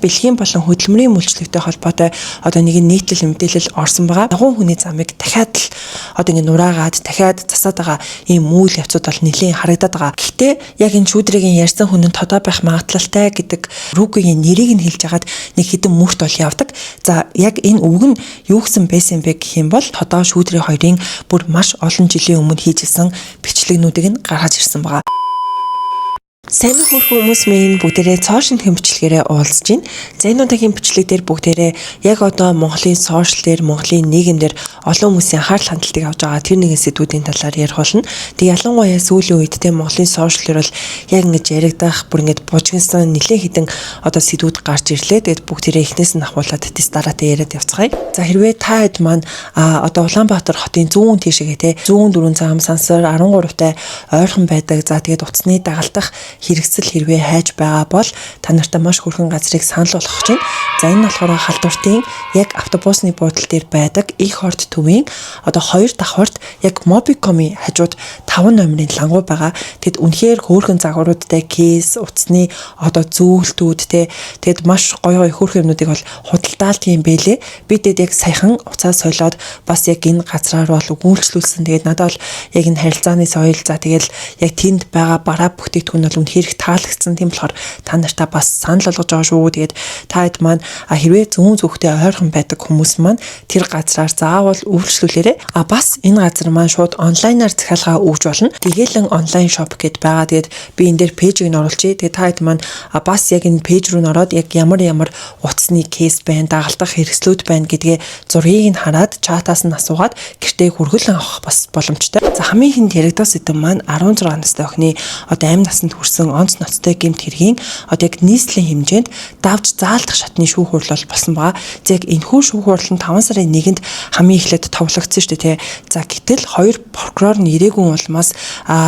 бэлгийн болон хөдөлмөрийн үйлчлэгтэй холбоотой одоо нэгэн нийтлэл мэдээлэл орсон байгаа. Дагуу хүний замыг дахиад л одоо ингэ нураагаад дахиад засаад байгаа ийм үйл явцууд бол нэлийн харагдаад байгаа. Гэхдээ яг энэ шүүдрийн ярьсан хүн нь тодоо байх магадлалтай гэдэг Рүүкигийн нэрийг нь хэлж хагаад нэг хэдэн мөрт бол явдаг. За яг энэ үг нь юу гэсэн байсан бэ гэх юм бол тодоо шүүдрийн хоёрын бүр маш олон жилийн өмнө хийжсэн бичлэгнүүдийг нь гаргаж ирсэн байгаа. Сайн хөрхөн хүмүүс минь бүгдээрээ цоошин хэмжлэгээрээ уулзж байна. За энэ удаагийн бичлэг дээр бүгдээрээ яг одоо Монголын сошиал дээр, Монголын нийгэмдэр олон хүмүүсийн анхаарал хандалтыг авж байгаа тэр нэгэн сэдвүүдийн талаар ярих болно. Тэг ялангуяа сүүлийн үед те Монголын сошиал дээр бол яг ингэж яригдах, бүр ингэж бужигсан нэлээд хідэн одоо сэдвүүд гарч ирлээ. Тэгэд бүгдээрээ эхнээс нь ахуулаад тэс дараатай яриад явцгаая. За хэрвээ та хэд маань одоо Улаанбаатар хотын зүүн тийшээ те зүүн дөрвөн зам сансар 13-тай ойрхон байдаг. За тэгээд утасны дагалдах хэрэгсэл хэрвээ хайж байгаа бол та нартай маш хөрхэн газрыг санал болгох чинь. За энэ болохоор халдвартын яг автобусны буудлын дээр байдаг их хорт төвийн одоо 2 давхарт яг Mobicom-ийн хажууд 5 номерын лангуу байгаа. Тэгэд үнэхээр хөөрхөн загваруудтай кейс, утасны одоо зөөлтүүд те тэгэд маш гоё хөөрхөн юмнуудыг бол худалдаалт юм бэлээ. Би тэгээд яг саяхан уцаа солиод бас яг энэ газраар бол өгүүлчлүүлсэн. Тэгээд надад бол яг энэ харилцааны соёл за тэгэл яг тэнд байгаа бараа бүтээгдэхүүн бол хэрэг таалагдсан. Тийм болохоор та нартаа бас санал болгож байгаа шүү. Тэгээд та хэд маань хэрвээ зүүн зүгтээ ойрхон байдаг хүмүүс маань тэр газраар заавал үйлчлүүлээрэй. Бас энэ газар маань шууд онлайнаар захиалгаа өгж болно. Тэгэлэн онлайн шоп гэдээ байгаа. Тэгээд би энэ дээр пэйжийг нь оруулчихъя. Тэгээд та хэд маань бас яг энэ пэйж рүү ороод яг ямар утасны кейс байна, дагалдах хэрэгслүүд байна гэдгээ зургийг нь хараад чатаас нь асуугаад гэртээ хүргэлэн авах бас боломжтой. За хамгийн ихэнд яригдах сэдэв маань 16 настай охины одоо амь насанд хүрсэн онц ноцтой гэмт хэргийн одоо яг нийслэлийн хэмжээнд давж заалдах шатны шүүх хурал болсон байгаа. За яг энэхүү шүүх хурал нь 5 сарын 1-нд хамгийн эхлээд товлогдсон шүү дээ тий. За гэтэл 2 прокурор нь ирээгүй улмаас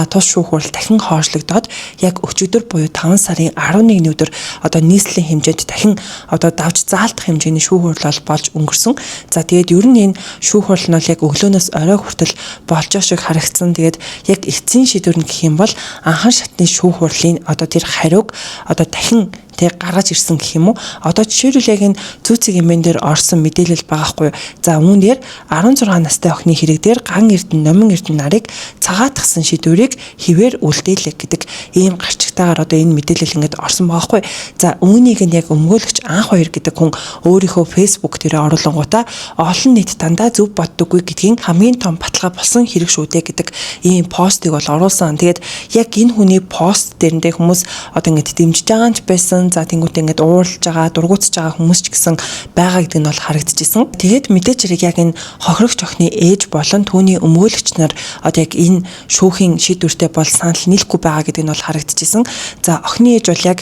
тус шүүх хурал дахин хоошлогдоод яг өчигдөр буюу 5 сарын 11-ний өдөр одоо нийслэлийн хэмжээнд дахин одоо давж заалдах хэмжээний шүүх хурал болж өнгөрсөн. За тэгээд ер нь энэ шүүх хурал нь бол яг өглөөнөөс орой хүртэл болж байгаа шиг харагдсан. Тэгээд яг эцсийн шийдвэр нь гэх юм бол анхан шатны шүүх хурлын одоо тэр хариуг одоо дахин гаргаж ирсэн гэх юм уу. Одоо жишээлбэл яг энэ цүүцэг эмэн дээр орсон мэдээлэл байгаа хгүй. За үүнээр 16 настай охины хэрэг дээр ган эрдэнэ, номин эрдэнэ нарыг цагаатгсан шийдвэрийг хിവэр үлдээлээ гэдэг ийм гарчигтайгаар одоо энэ мэдээлэл ингээд орсон байгаа хгүй. За үүнийг нь яг өмгөөлөгч анх хоёр гэдэг хүн өөрийнхөө фэйсбુક дээр оруулангуудаа олон нийт дандаа зөв боддоггүй гэдгийн хамгийн том баталгаа болсон хэрэг шүү дээ гэдэг ийм постыг бол оруулсан. Тэгээд яг энэ хүний пост дээрээ хүмүүс одоо ингээд дэмжиж байгаа ч байсан. За тэнгуүтээ ингээд уурлж байгаа, дургуутж байгаа хүмүүс ч гэсэн байгаа гэдэг нь бол харагдчихсэн. Тэгээд мэдээж хэрэг яг энэ хохирогч охины ээж болон түүний өмгөөлөгч нар одоо яг энэ шүүхийн шийдвэртэй бол санал нийлэхгүй байгаа гэдэг нь бол харагдчихсэн. За охины ээж бол яг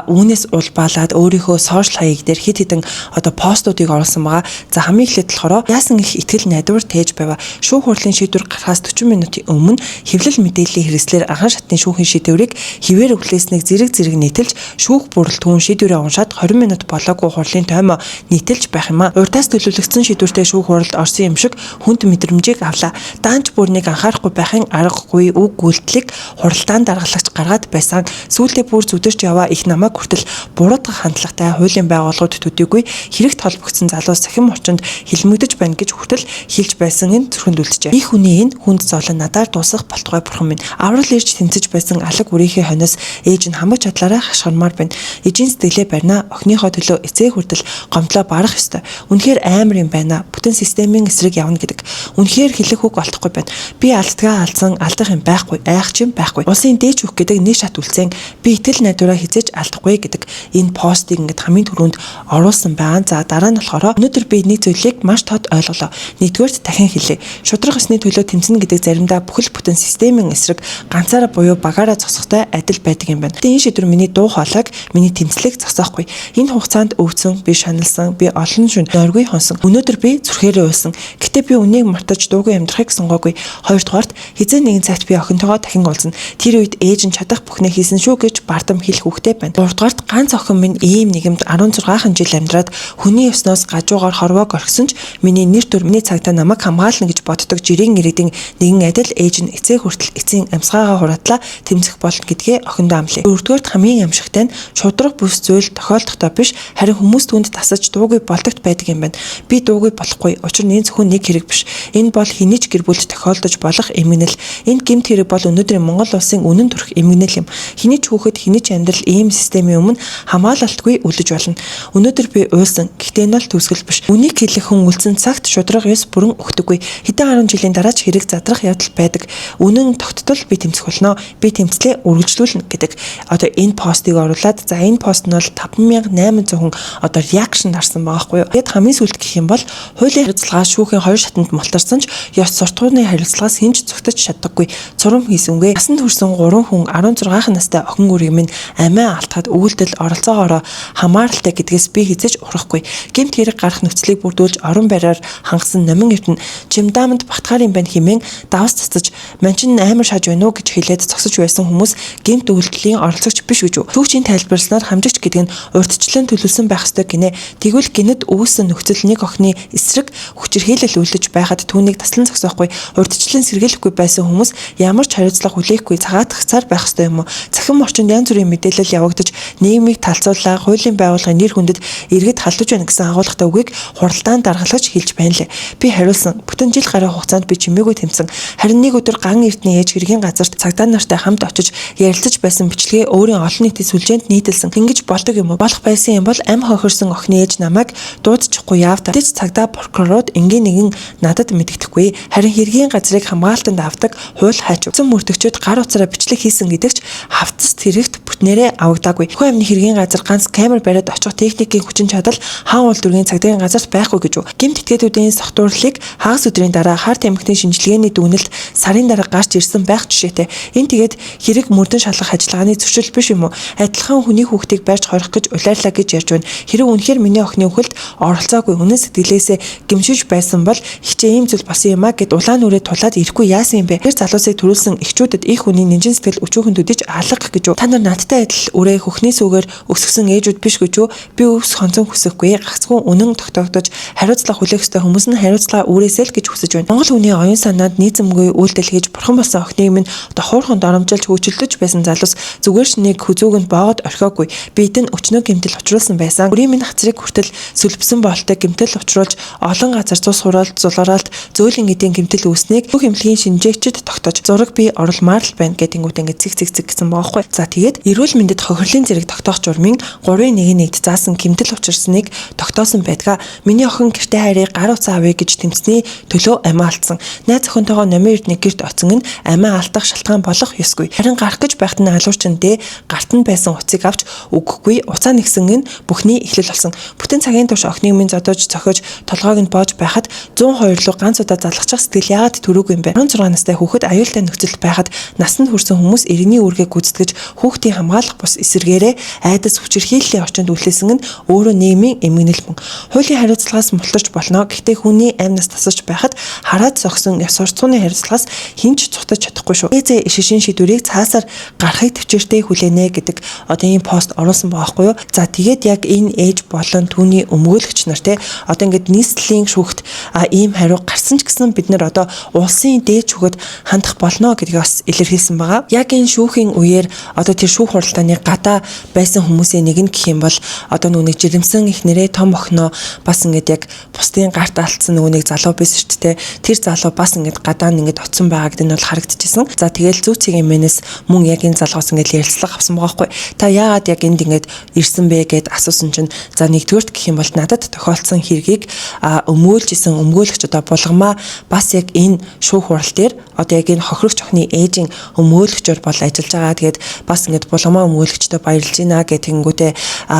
үүнээс улбаалаад өөрийнхөө сошиал хаяг дээр хэд хэдэн одоо постуудыг оруулсан байгаа. За хамгийн эхлээд болохоор яасан их ихтгэл найдвар тээж байва. Шүүх хурлын шийдвэр гарахаас 40 минутын өмнө хэвлэл мэдээллийн хэрэгслээр анхан шатны шүүхийн шийдвэрийг хിവэр өглөөснийг зэрэг нийтэлж шүүх бүрэл түүн шийдвэрээ уншаад 20 минут болоогүй хурлын тоймоо нийтэлж байх юм а. Урьдаас төлөвлөгдсөн шийдвэртэй шүүх хуралд орсон юм шиг хүнд мэдрэмжийг авлаа. Даанч бүрнийг анхаарахгүй байхын аргагүй үг үйлдэлийг хуралдаан даргалагч гаргаад байсан. Сүүлдээ бүр зүдэрч яваа их намайг хүртэл буруутгах хандлагатай хуулийн байгууллагууд төдийгүй хэрэгт холбогдсон залуус сахим орчинд хилмигдэж байна гэж хүртэл хэлж байсан нь зөвхөндүүлжээ. Их хүний энэ хүнд зовлон надаар дуусах болтугай бурхан минь. Аврал ирж тэмцэж байсан алаг үрийнхээ хойноос ээж нь хамаг чадлаараа хашгирмаар байна. Эжийн сэтгэлээ барина. Охиныхоо төлөө эцэг хүртэл гомдлоо барах ёстой. Үнэхээр амар юм байна. Бүтэн системийн эсрэг явна гэдэг. Үнэхээр хэлэх үг олдохгүй байна. Би алдгаа алдсан алдах юм байхгүй. Айх ч юм байхгүй. Улсын дээч үг гэдэг нэг шат үлцэн би итгэл найдвараа хизээж алдахгүй гэдэг энэ постыг ингээд хамгийн түрүүнд оруулсан байгаа. За дараа нь болохоор өнөөдөр би нэг зүйлийг маш тод ойлголоо. Нэгдүгээрт дахин хэлье. Шудраг ёсны төлөө тэмцэнэ гэдэг заримдаа бүхэл бүтэн системийн эсрэг ганцаараа буюу багаараа зогсохтой адил байдаг юм байна. Энэ шийдвэр миний дуу хоолойг миний тэмцлийг зогсоохгүй. Энэ хугацаанд өвдсөн, би шаналсан, би олон шүн нойргүй хонсон. Өнөөдөр би зүрхээрээ уйсан. Гэтэ би үнийг мартаж дуугүй амьдрахыг сонгоогүй. Хоёрдугаарт хизээ нэгэн цагт би охинтойгоо дахин уулзна. Тэр үед ээж нь чадах бүхнээ хийсэн шүү гэж бардам хэлэх үгтэй байна. Гуравдугаарт ганц охин минь ийм нэгэмд 16 жил амьдраад хүний ёсноос гажуугаар хорвоог орхисон ч миний нэр төр миний цагтаа намайг хамгаална гэж боддог жирийн иргэдийн нэгэн адил ээж нь эцэг хүртэл эцсийн амьсгаагаа хураатлаа тэмцэх болно гэдгээ охиндоо амлая. Дөрөвдүгээрт хамгийн амжигтай нь шудраг бүс зүйл тохиолдохдоо биш, харин хүмүүс түүнд тасаж дуугүй болдогт байдаг юм байна. Би дуугүй болохгүй. Учир нь энэ зөвхөн нэг хэрэг биш. Энэ бол хэний ч гэр бүлд тохиолдож болох эмгэнэл. Энэ гэмт хэрэг бол өнөөдрийн Монгол улсын үнэн төрх эмгэнэл юм. Хэний ч хүүхэд, хэний ч амьдрал ийм системийн өмнө хамгаалалтгүй үлдэж болно. Өнөөдөр би уйлсан. Гэхдээ энэ бол төгсгөл биш. Үнийг хэлэх хүн үлдсэн цагт шудраг ёс бүрэн өгдөггүй. Хэдэн 10 жилийн дараа ч хэрэг задрах явдал байдаг. Үнэн тогтдол би тэмцэх болно. Би тэмцлээ үргэлжлүүлнэ гэдэг. Одоо энэ постыг оруулаад за энэ пост нь бол 5800 хүн одоо реакшн дарсан байгаа хгүй юу. Тэгэд хамгийн сүүлд гэх юм бол хуулийн харилцагаас шүүхийн хоёр шатанд мултарсан ч ёс суртахууны харилцагаас хинч зугтаж чаддаггүй. Цурам хийсэнгүй. Насанд хүрсэн 3 хүн 16 настай охин үрийг минь амиа алдахад үйлдэл оролцоогоороо хамааралтай гэдгээс би хизэж урахгүй. Гэмт хэрэг гарах нөхцөлийг бүрдүүлж орон байраар хангасан номин эрдэнэ чимдаамд батгаар юм байна хэмээн давс цацаж манчин амар шааж байна уу гэж хэлээд зогсож байсан хүмүүс гэмт үйлдэлийн оролцогч биш гэж үү. Түүчийн тайлбарласнаар хамжигч гэдэг нь урьдчилан төлөвлөсөн байх ёстой гинэ. Тэгвэл гинэд үүссэн нөхцөл нэг охины эсрэг хүчирхийлэл үлдэж байхад түүнийг таслан зогсоохгүй урьдчилан сэргийлэхгүй байсан хүмүүс ямар ч хариуцлага хүлээхгүй цагаатгцаар байх ёстой юм уу? Цахим орчинд янз бүрийн мэдээлэл явагдаж нийгмийг талцуулаа, хуулийн байгууллагын нэр хүндэд иргэд халдаж байна гэсэн агуулгатай үгийг хуралдаан даргалгаж хэлж байна лээ. Би хариулсан. Бүтэн жил гаруй хугацаанд би чимээгүй тэмцэн. Харин нэг өдөр ган эрдний ээж хэргийн газарт цагдаа нартай хамт очиж ярилцаж байсан бичлэгээ өөрийн олон нийтийн сүлжээнд нийтэлсэн. Ингэж болдог юм уу? Болох байсан юм бол ам хохирсон охины ээж намайг дуудчихгүй яавта. Тэд цагдаа прокурорууд ингийн нэгэн надад мэддэхгүй. Харин хэргийн газрыг хамгаалтанд авдаг хууль хайч утсан мөрдөгчөд гар утсаараа бичлэг хийсэн гэдэгч хавцас тэрэгт бүтнээрээ авагдаагүй. Хүү амны хэргийн газар ганц камер бариад очих техникийн хүчин чадал хаан уул дүргийн цагдаагийн газарт байхгүй гэж үү. Гэмт этгээдүүдийн сохтуурлыг хагас өдрийн дараа харт эмхтний шинжилгээний дүгнэлт сарын дараа гарч ирсэн байх жишээтэй. Энэ тэгээд хэрэг мөрдөн шалгах ажиллагааны зөрчил биш юм уу? Адилхан хүний хүүхдийг барьж хорих гэж улайрлаа гэж ярьж байна. Хэрэг үнэхээр миний охины өхөлд оролцоогүй үнэн сэтгэлээсээ гимшиж байсан бол хичээ ийм зүйл болсон юм а гэд улаан нүрээ тулаад ирэхгүй яасан юм бэ? Тэр залуусыг төрүүлсэн эхчүүдэд их хүний нинжин сэтгэл өчүүхэн төдиж алга гэж үү. Та нар надтай адил үрээ хөхний сүгээр өсгсөн ээжүүд биш гэж үү? Би өвс хонцон хүсэхгүй. Гагцгүй үнэн тогтоогдож хариуцлага хүлээх ёстой хүмүүс нь хариуцлага үүрээсэй л гэж хүсэж байна. Монгол хүний оюун санаанд нийцэмгүй үйлдэл хийж бурхан болсон охиныг минь одоо хуурханд оромжилж хөөчөлдөж байсан залуус зүгээр ч нэг хүзүүгэнд боогод орхиогүй. Бидэд өчнөө гэмтэл учруулсан байсан. Бүрийн минь хацрыг хүртэл сүлбсэн болтой гэмтэл учруулж олон газар цус хураалт зулгараалт зөөлөн эдийн гэмтэл үүснийг бүх эмнэлгийн шинжээчид тогтоож зураг би оруулмаар л байна гэдэнгүүт ингэ цэг гэсэн байгаа хгүй. За тэгээд эрүүл мэндэд хохирлын зэрэг тогтоох журмын 3-1-1-д заасан гэмтэл учирсныг тогтоосон байдгаа. Миний охин гэртээ хайрыг гар утсаа авъя гэж тэмцсэний төлөө амиа алдсан. Найз охинтойгоо номын эрдний гэрт оцсон нь амиа алдах шалтгаан болох ёсгүй. Харин гарах гэж байхад нь алуурчиндээ гарт нь байсан уцыг авч өгөхгүй уцаа нэгсэн нь бүхний эхлэл болсон. Бүтэн цагийн турш охиныг минь зодож зохиож толгойг нь боож байхад 102 руу ганц удаа залгачих сэтгэл яагаад төрөөгүй юм бэ? 16 настай хүүхэд аюултай нөхцөлд байхад насанд хүрсэн хүмүүс иргэний үүргээ гүйцэтгэж хүүхдийн хамгаалах бус эсэргээрээ айдас хүчирхийллийн орчинд үлээсэн нь өөрөө нийгмийн эмгэнэл мөн. Хуулийн хариуцлагаас мултарч болно. Гэхдээ хүний амь нас тасарч байхад хараад зогсон ёс суртахууны хариуцлагаас хинч цухтаж чадахгүй шүү. Ээзээ шишин шийдвэрийг цаасаар гарахыг төвчээртэй хүлээнэ гэдэг одоо ийм пост оруулсан байгаа хгүй юу. За тэгээд яг энэ ээж болон түүний өмгөөлөгч нар те одоо ингээд нийслэлийн шүүхт ийм хариу гарсан ч гэсэн бид нар одоо улсын дээд шүүхэд хандах болно гэдгийг бас илэрхийлсэн байгаа. Яг энэ шүүхийн үеэр одоо тэр шүүх хуралдааны гадаа байсан хүмүүсийн нэг нь гэх юм бол одоо нүг жирэмсэн их нэрээ том охиноо бас ингээд яг бусдын гарт алдсан нүг залуу байсан шүү дээ. Тэр залуу бас ингээд гадаа нь ингээд оцсон байгаа гэдэг нь бол харагдчихсан. За тэгэл зүүцгийн мэнэс мөн яг энэ залгоос ингээд ярилцлага авсан байгаа хгүй. Та яагаад яг энд ингээд ирсэн бэ гэд асуусан чинь за нэгдүгürt гэх юм бол надад тохиолдсон хэргийг өмөөлж исэн өмгөөлөгч одоо булгамаа бас яг энэ шүүх хурал дээр одоо яг энэ хохирогч охины ээжийн өмгөөлөгчөөр бол ажиллаж байгаа. Тэгээд бас ингээд булгамаа өмгөөлөгчтэй баярлж байна гэх тэнгүүтээ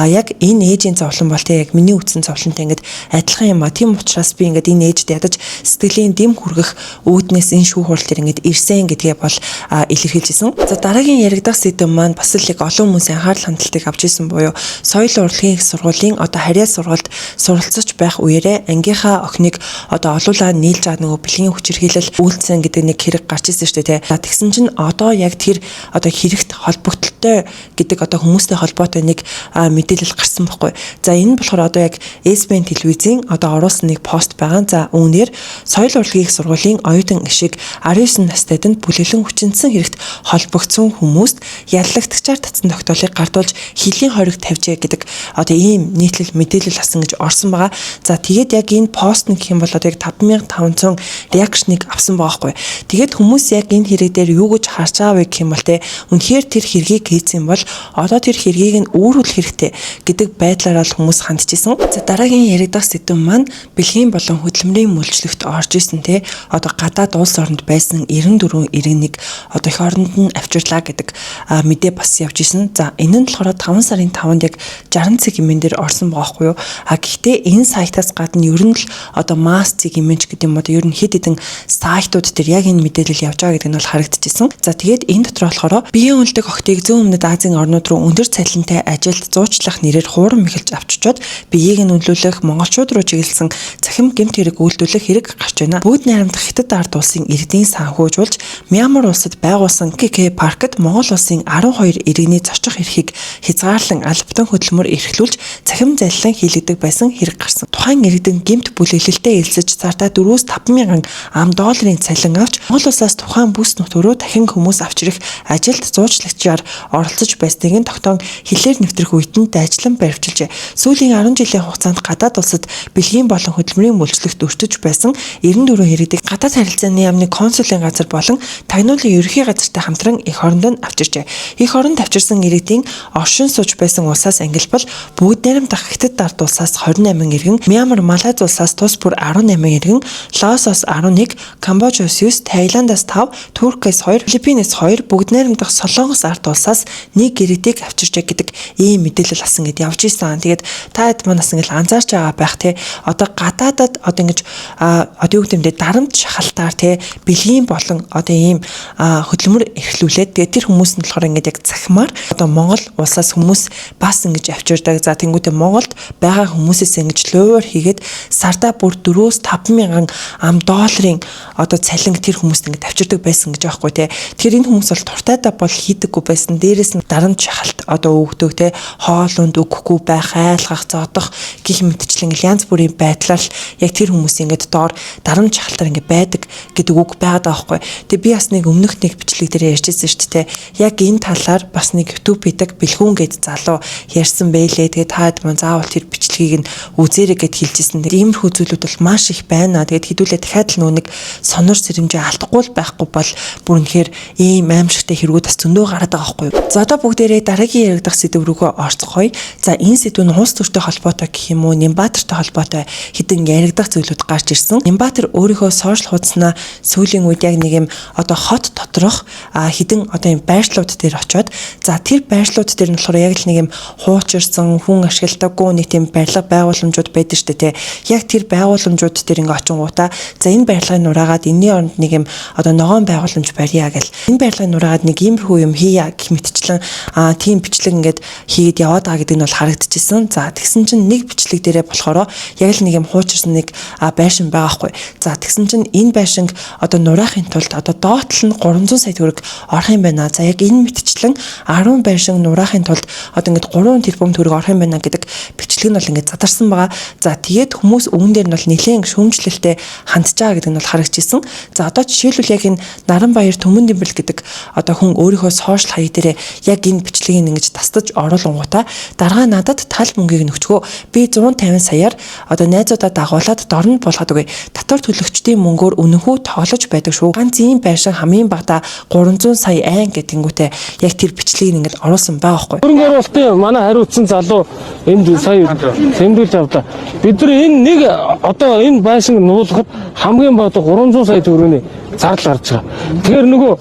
яг энэ ээжийн зовлон бол тэг яг миний үтсэн зовлонтой ингээд адилхан юм а. Тийм учраас би ингээд энэ ээжд ядаж сэтгэлийн дэм хүргэх үүднээс энэ шүүх хурал дээр ингээд ирсэн гэдгээ бол илэрхийлжсэн. За дараагийн яригдах сэдэв маань бас л яг олон хүмүүсийн анхаарал хандалтыг авч ирсэн буюу соёл урлагийн их сургуулийн одоо харьяа сургуульд суралцж байх үеэрээ ангийнхаа охиныг одоо олуулаа нийлж байгаа нөгөө бэлгийн хүчирхийлэл үйлдсэн гэдэг нэг хэрэг гарч ирсэн шүү дээ. За тэгсэн чинь одоо яг тэр одоо хэрэгт холбогдлолтой гэдэг одоо хүмүүстэй холбоотой нэг мэдээлэл гарсан байхгүй. За энэ болохоор одоо яг СБН телевизийн одоо оруулсан нэг пост байгаа. За үүнээр соёл урлагийн их сургуулийн оюутан ишиг 19 настайд нь бүлэглэн хүчинсэн хэрэгт холбогдсон хүмүүст яллагтгчаар татсан тогтоолыг гар шаардуулж хилийн хориг тавьжээ гэдэг одоо ийм нийтлэл мэдээлэл асан гэж орсон байгаа. За тэгээд яг энэ пост нь гэх юм бол одоо яг 5500 реакшныг авсан байгаа хгүй. Тэгээд хүмүүс яг энэ хэрэг дээр юу гэж харж байгаа вэ гэх юм бол те үнэхээр тэр хэргийг хийсэн бол одоо тэр хэргийг нь өөрүүлэх хэрэгтэй гэдэг байдлаар л хүмүүс хандчихсан. За дараагийн яригдах сэдв маань бэлгийн болон хөдөлмөрийн мөлчлөгт орж исэн те одоо гадаад улс оронд байсан 94 иргэнийг одоо эх оронд нь авчирлаа гэдэг мэдээ бас явж исэн. За энэ нь болохоор 5 сарын 5-нд яг 60 цаг хэмээн дээр орсон байгаа хгүй юу. Гэхдээ энэ сайтаас гадна ер нь л одоо масс цэг имиж гэдэг юм одоо ер нь хэд хэдэн сайтууд дээр яг энэ мэдээлэл явж байгаа гэдэг нь бол харагдчихсан. За тэгээд энэ дотор болохоор биеийн үлдэх охтыг зүүн өмнөд Азийн орнууд руу өндөр цалинтай ажилд зуучлах нэрээр хуурам эхэлж авчичоод биеийг нь үнэлүүлэх монголчууд руу чиглэсэн цахим гэмт хэрэг үйлдвэрлэх хэрэг гарч байна. Бүгд найрамдах Хятад ард улсын иргэдийн санхүүжүүлж Мьянмар улсад байгуулсан KK паркт Монгол улсын 12 иргэний зорчих эрхийг хязгаарлан албатан хөдөлмөр эрхлүүлж цахим заллан хийлгдэг байсан хэрэг гарсан. Тухайн иргэдэн гэмт бүлэглэлтэд элсэж цаартаа 4-5 мянган ам долларын цалин авч Монгол улсаас тухайн бүс нутг руу дахин хүмүүс авчрах ажилд зуучлагчаар оролцож байсныг нь тогтоон хилээр нэвтрэх үед нь дайчлан баривчилжээ. Сүүлийн 10 жилийн хугацаанд гадаад улсад бэлгийн болон хөдөлмөрийн мөлчлөгт өртөж байсан 94 иргэдийг гадаад харилцааны яамны консулын газар болон тагнуулын ерөнхий газартай хамтран эх оронд нь авчирчээ. Эх оронд авчирсан иргэдийн оршин сууж байсан улсаас ангилбал бүгд найрамдах Хятад ард улсаас 28 иргэн, Мьянмар, Малайз улсаас тус бүр 18 иргэн, Лаосоос 11, Камбожоос 9, Таиландаас 5, Туркээс 2, Филиппинээс 2, бүгд найрамдах Солонгос ард улсаас 1 иргэдийг авчирчээ гэдэг ийм мэдээлэл асан гэд явж исэн. Тэгээд та хэд манаас ингээл анзаарч байгаа байх те. Одоо гадаадад одоо ингэж одоо юу гэмдэ дарамт шахалтаар те бэлгийн болон одоо ийм хөдөлмөр эрхлүүлээд тэгээд тэр хүмүүс нь болохоор ингээд яг цахимаар одоо Монгол улсаас хүмүүс бас ингэж авчирдаг. За тэнгуүтэ Монголд байгаа хүмүүсээс ингэж луур хийгээд сардаа бүр 4-5 мянган ам долларын одоо цалин тэр хүмүүст ингэж авчирдаг байсан гэж аахгүй те. Тэгэхээр энэ хүмүүс бол туртайдаа бол хийдэггүй байсан. Дээрээс нь дарамт шахалт одоо өгдөг те хоол унд өгөхгүй байх, айлгах, зодох гэх мэтчлэн янз бүрийн байдлаар яг тэр хүмүүс ингэж доор дарамт шахалтаар ингэ байдаг гэдэг үг байгаад байгаа байхгүй. Тэгээ би бас нэг өмнөх нэг бичлэг дээр ярьжсэн шүү дээ. Яг энэ талаар бас нэг YouTube бидэг бэлгүүн гэд залуу ярьсан байлээ. Тэгээ таад мань заавал тэр бичлэгийг нь үзээрэй гэд хэлжсэн. Иймэрхүү зүйлүүд бол маш их байна. Тэгээд хэдүүлээ дахиад л нүг сонор сэрэмжээ алдахгүй байхгүй бол бүр үнэхээр ийм аимшигтай хэрэгүүд бас зөндөө гараад байгаа байхгүй. За одоо бүгдээрээ дараагийн яригдах сэдв рүүгээ орцгоё. За энэ сэдв нь улс төртэй холбоотой гэх юм уу, Нямбатартай холбоотой хэдэн яригдах зүйлүүд гарч ирсэн. Нямбатар өөрийнхөө сошиал хуудаснаа сүүлийн үед яг нэг юм одоо хот доторх хэдэн одоо юм байршлууд дээр очиод за тэр байршлууд дээр нь болохоор яг л нэг юм хуучирсан хүн ашигладаггүй нэг тийм барилга байгууламжууд байдаг шүү дээ. Яг тэр байгууламжууд дээр ингээ очингуудаа за энэ барилгыг нураагаад энэний оронд нэг юм одоо ногоон байгууламж барья гэл энэ барилгыг нураагаад нэг иймэрхүү юм хийя гэх мэтчлэн тийм бичлэг ингээд хийгээд яваад байгаа гэдэг нь бол харагдчихсан. За тэгсэн чинь нэг бичлэг дээрээ болохоор яг л нэг юм хуучирсан нэг байшин байгаа хгүй. За тэгсэн чинь энэ байшинг одоо нураахын тулд одоо доотлол нь 300 сая төгрөг орох юм байна. За яг энэ мэтчлэн 10 байшин нураахын тулд одоо ингээд 3 тэрбум төгрөг орох юм байна гэдэг бичлэг нь бол ингээд задарсан байгаа. За тэгээд хүмүүс өгөн дээр нь бол нэлээд шүүмжлэлтэй хандж байгаа гэдэг нь бол харагдчихсан. За одоо жишээлбэл яг энэ Наранбаяр Төмөн Дэмбэл гэдэг одоо хүн өөрийнхөө сошиал хаяг дээр яг энэ бичлэгийг ингэж тастаж оруулангуудаа дараа надад тал мөнгийг нөхчгөө би 150 саяар одоо найзуудаа дагуулад дорн болгоод өгье. Татвар төлөгчдийн мөнгөөр үнэнхүү тоглож байдаг шүү. Ганц ийм байшин хамгийн багадаа 300 сая айн гэдэнгүүтээ яг тэр бичлэгийг ингэж оруулсан байгаа байхгүй. Хөрөнгө оруулалтын манай хариуцсан залуу энд сая тэмдэглэж авлаа. Бид нар энэ нэг одоо энэ байшин нуулахад хамгийн багадаа 300 сая төгрөгийн зардал гарч байгаа. Тэгэхээр нөгөө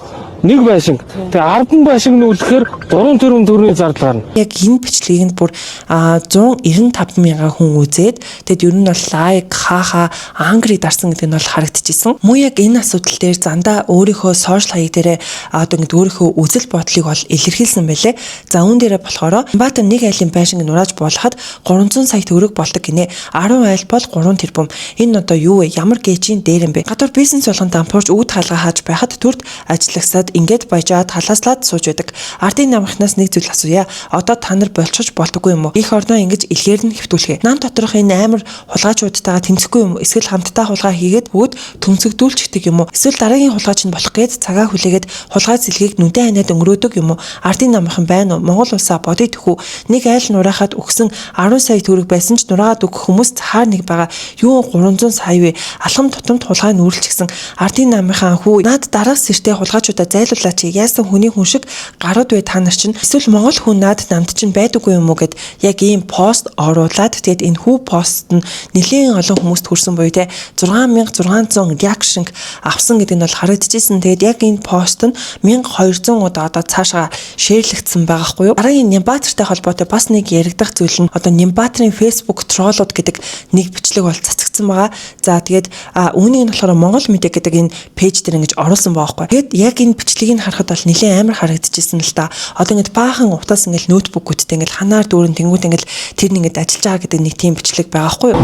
нэг байшин. Тэгээ 10 байшин нүүлэхээр 3 тэрбум төгрөгийн зардал гарна. Яг энэ бичлэгийг нь бүр 195 мянган хүн үзээд тэгэд ер нь бол лайк хааха ангри дарсан гэдэг нь бол харагдчихсан. Мөн яг энэ асуудал дээр зандаа өөрийнхөө сошиал хаяг дээр одоо ингэ өөрийнхөө үзэл бодлыг бол илэрхийлсэн байлээ. За үүн дээрээ болохоор Баатар нэг айлын байшинг нурааж буулахад 300 сая төгрөг болдог гинэ. 10 айл бол 3 тэрбум. Энэ одоо юу вэ? Ямар гэжийн дээр юм бэ? Гадуур бизнес болгон дампуурч үүд хаалга хааж байхад төрд ажиллагсаад ягаад ингээд баяжаад халааслаад сууж байдаг. Ардын намынхнаас нэг зүйл асууя. Одоо та нар болчихж болдоггүй юм уу? Их орноо ингэж илгээр нь хэвтүүлгээ. Нам доторх энэ амар хулгайчуудтайгаа тэмцэхгүй юм уу? Эсвэл хамтдаа хулгай хийгээд бүгд төмсөгдүүлчихдэг юм уу? Эсвэл дараагийн хулгайч нь болох гээд цагаа хүлээгээд хулгай зэлгийг нүдэн ханаад өнгөрөөдөг юм уу? Ардын намынхан байна уу? Монгол улсаа бодъё тэхүү. Нэг айл нураахад өгсөн 10 сая төгрөг байсан ч нураагаад өгөх хүмүүс цаар нэг байгаа. Юу 300 сая вэ? Алхам тутамд хулгай нүүрлчихсэн ардын намынхан хүү над дараах сэртээ хулгайчуудаа зайлуулаач. Яасан хүний хүн шиг гарууд вэ та нар чинь? Эсвэл монгол хүн над намд чинь байдаггүй юм уу гэд яг ийм пост оруулаад тэгээд энэ хүү пост нь нэлээд олон хүмүүст хүрсэн буюу те 6600 реакшн авсан гэдэг нь бол харагдчихсэн. Тэгээд яг энэ пост нь 1200 удаа одоо цаашаа шеэрлэгдсэн байгаа хгүй юу? Дараагийн Нямбатартай холбоотой бас нэг яригдах зүйл нь одоо Нямбатарын Facebook троллууд гэдэг нэг бичлэг бол цацагдсан байгаа. За тэгээд үүнийг нь болохоор Монгол мэдээ гэдэг энэ пэйж дээр ингэж оруулсан байгаа хгүй. Тэгээд яг энэ бичлэгийг харахад бол нэлээд амар харагдчихсэн л да. Одоо ингэж баахан утас ингэж ноутбукуудтай ингэж ханаар дүүрэн тэнгуут ингэж тэр нэг ингэж ажиллаж байгаа гэдэг нэг тийм бичлэг байгаа хгүй юу?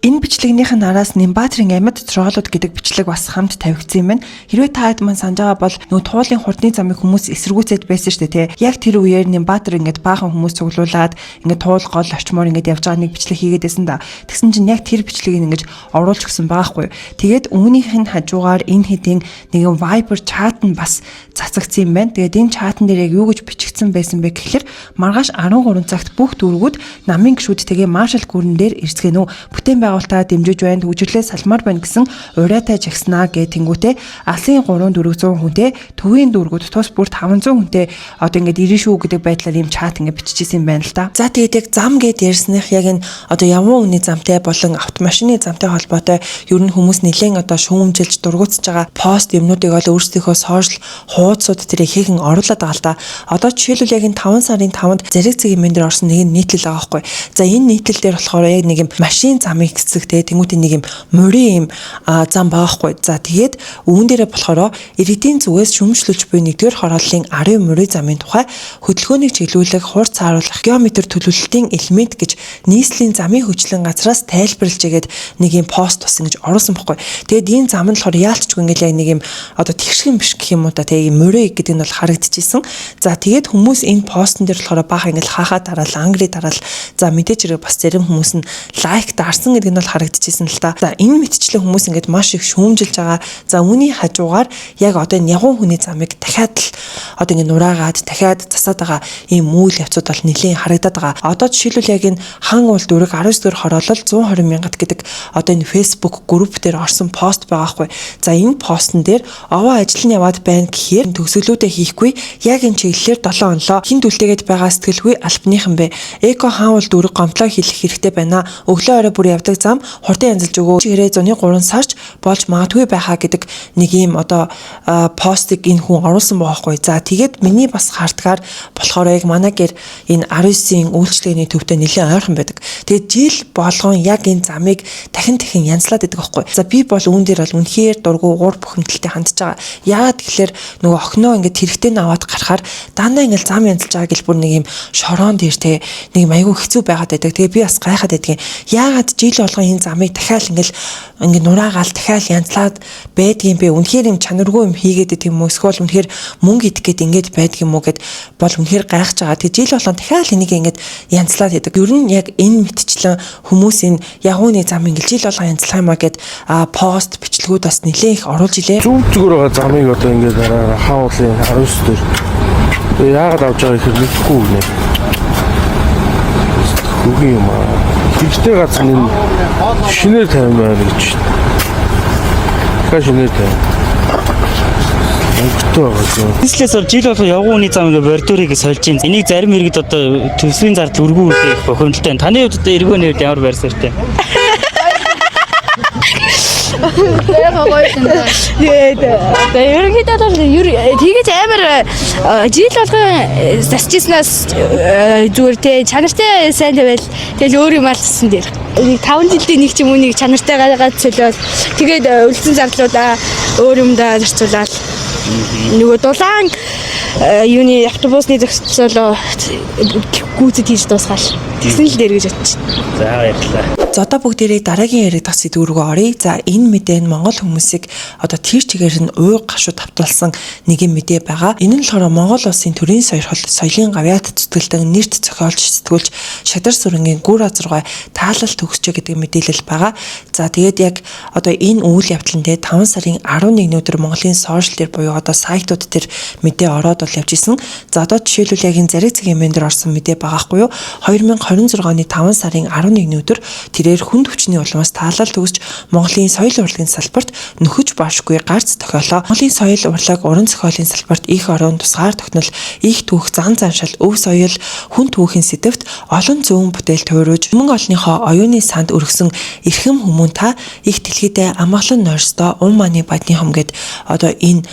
Энэ бичлэгнийхэн араас Нямбатарын амьд троллууд гэдэг бичлэг бас хамт тавигдсан юм байна. Хэрвээ та хэд маань санаж байгаа бол нөгөө туулын хурдны замыг хүмүүс эсэргүүцээд байсан шүү дээ, тий. Яг тэр үеэр Нямбатар ингээд баахан хүмүүс цуглуулад ингээд туул гол орчмоор ингээд явж байгаа нэг бичлэг хийгээд байсан да. Тэгсэн чинь яг тэр бичлэгийг ингээд оруулж өгсөн байгаа хгүй. Тэгээд өмнөх нь хажуугаар энэ хэдийн нэгэн Viber чат нь бас цацагдсан юм байна. Тэгээд энэ чатан дээр яг юу гэж бичигдсэн байсан бэ гэхэлэр маргааш 13 цагт бүх дүүргүүд намын гишүүдтэйгээ маршал гүрэн дээр ирцгэнэ үү. Бүтээн байгуулалтаа дэмжиж байна, хөгжүүлээ салмаар байна гэсэн ураатай жагснаа гэ тэнгүүтээ алсын 3-400 хүнтэй, төвийн дүүргүүд тус бүр 500 хүнтэй одоо ингээд ирэн шүү гэдэг байдлаар ийм чат ингээд биччихсэн юм байна л да. За тэгээд яг зам гэд ярьсных яг энэ одоо явган үний замтай болон автомашины замтай холбоотой ер нь хүмүүс нэлээд одоо шүүмжилж дургуутсаж байгаа пост юмнуудыг ол өөрсдийнхөө сошиал хуудасууд дээр хийхэн оруулаад байгаа л да. Одоо жишээлбэл яг энэ 5 сарын 5-нд зариг цагийн мен дээр орсон нэг нийтлэл байгаа байхгүй. За энэ нийтлэл дээр болохоор яг нэг юм машин замын хэсэгтэй тэнгуүтээ нэг юм морин юм зам баахгүй. За тэгээд үүн дээрээ болохоор иргэдийн зүгээс шүүмжлүүлж буй нэгдүгээр хорооллын 10 морин замын тухай хөдөлгөөнийг чиглүүлэх хурц харуулах геометр төлөвлөлтийн элемент гэж нийслэлийн замын хүчлэн газраас тайлбарлаж игээд нэг юм пост бас ингэж оруулсан байхгүй. Тэгээд энэ зам нь болохоор яалтчгүй ингээл яг нэг юм одоо тэгшгэн биш гэх юм уу да тэгээд морин гэдэг нь бол харагдчихсэн. За тэгээд хүмүүс энэ постн дээр болохоор баха ингээл хаахаа дараал англи дараал за мэдээж хэрэг бас зарим хүмүүс нь лайк дарсан гэдэг нь бол харагдчихсэн л та. За энэ мэтчлэн хүмүүс ингээд маш их шүүмжилж байгаа. За үүний хажуугаар яг одоо энэ ягуун хүний замыг дахиад л одоо ингээд нураагаад дахиад засаад байгаа ийм үйл явцууд бол нэлээд харагдаад байгаа. Одоо жишээлбэл яг энэ хан уул дүүрэг 19 дэх хороолол 120 мянгат гэдэг одоо энэ Facebook групп дээр орсон пост байгаа хгүй. За энэ постн дээр овоо ажил нь яваад байна гэхээр төгсгөлүүдээ хийхгүй яг энэ чиглэлээр 7 онлоо хин түлтэйгээд байгаа сэтгэлгүй албаныхан бэ. Эко хан уул дүүрэг гомдлоо хийх хэрэгтэй байна. Өглөө орой бүр явдаг зам хурдан янзалж өгөө. Чигээрээ зуны 3 сарч болж магадгүй байхаа гэдэг нэг ийм одоо постыг энэ хүн оруулсан байгаа хгүй. За тэгээд миний бас хартгаар болохоор яг манайгээр энэ 19-ийн үйлчлэгээний төвтэй нэлээд ойрхон байдаг. Тэгээд жил болгон яг энэ замыг дахин янзлаад байдаг байхгүй. За би бол үүн дээр бол үнэхээр дургу уур бухимдалтай хандж байгаа. Яагаад тэгэхээр нөгөө охиноо ингээд хэрэгтэй наваад гарахаар дандаа ингээд зам янзлж байгаа гэл бүр нэг юм шороон дээр те нэг юм айгүй хэцүү байгаад байдаг. Тэгээд би бас гайхаад байдаг. Яагаад жил болгон энэ замыг дахиад ингээд нураагаал дахиад янзлаад байдгийм бэ? Үнэхээр юм чанаргүй юм хийгээд байдаг юм уу? Эсвэл үнэхээр мөнгө идэх гээд ингээд байдаг юм уу гэд бол үнэхээр гайхаж байгаа. Тэгээд жил болгон дахиад энийг ингээд янзлаад байдаг. Ер нь яг энэ мэтчлэн хүмүүс энэ ягууны зам ингээд жил болгон янзлах юмаа гэд пост бичлэгүүд бас нэлээд их оруулж илээ. Зүгээр байгаа замыг одоо ингээд хауулын 19 дээр яагаад авч байгааг их мэдэхгүй нэ. Үгүй юм аа. Тэгтэй газар нь шинээр тавимаар гэж. Шинээр тавим. Нийслээс бол жил болго явгууны зам ингээ бордюрыг сольж ин. Энийг зарим иргэд одоо төсвийн зардал өргөн үлдээх бохимдолтой. Таны хувьд одоо эргөөний хувьд ямар байр суурьтай? Ерөнхийдөө тэгэж амар жил болгон засчихснаас зүгээр те чанартай сайн байвал тэгэл өөр юм алсан дээр. 5 жилдээ нэг ч юм уу нэг чанартай гаргаад цөлөөл тэгээд үлдсэн зардлуудаа өөр юмдаа зарцуулаад Нөгөө дулаан юуны автобусны зохицолоо гүйцэд хийж дуусгаал. Тэгсэн л дээр гэж бодчих. За баярлалаа. За одоо бүгдээрээ дараагийн яригдах сэдв рүү оръё. За энэ мэдээ нь Монгол хүмүүсийг одоо тэр чигээр нь ууг гашууд тавтуулсан нэгэн мэдээ байгаа. Энэ нь болохоор Монгол улсын төрийн сойрхол соёлын гавьяат зүтгэлдэг нэрт зохиолч сэтгүүлч Шадар Сүрэнгийн гүр азаргай таалал төгсчээ гэдэг мэдээлэл байгаа. За тэгээд яг одоо энэ үйл явдал нь 5 сарын 11-ний өдөр Монголын сошиал дээр буюу одоо сайтууд дээр мэдээ ороод бол явж исэн. За одоо жишээлбэл яг энэ зариг цагийн мэн дээр орсон мэдээ байгаа хгүй юу? 2026 оны 5 сарын 11-ний өдөр тэрээр хүнд хүчний улмаас таалал төгсж Монголын соёл урлагийн салбарт нөхөж баашгүй гарц тохиолоо. Монголын соёл урлаг уран зохиолын салбарт их орон тусгаар тогтнол их түүх зан заншил өв соёл хүн түүхийн сэдвт олон зүүн бүтээл туурж мөн олонныхоо оюуны санд өргсөн эрхэм хүмүүн та их дэлхийдээ амгалан нойрстой маны бадны хом гэд одоо энэ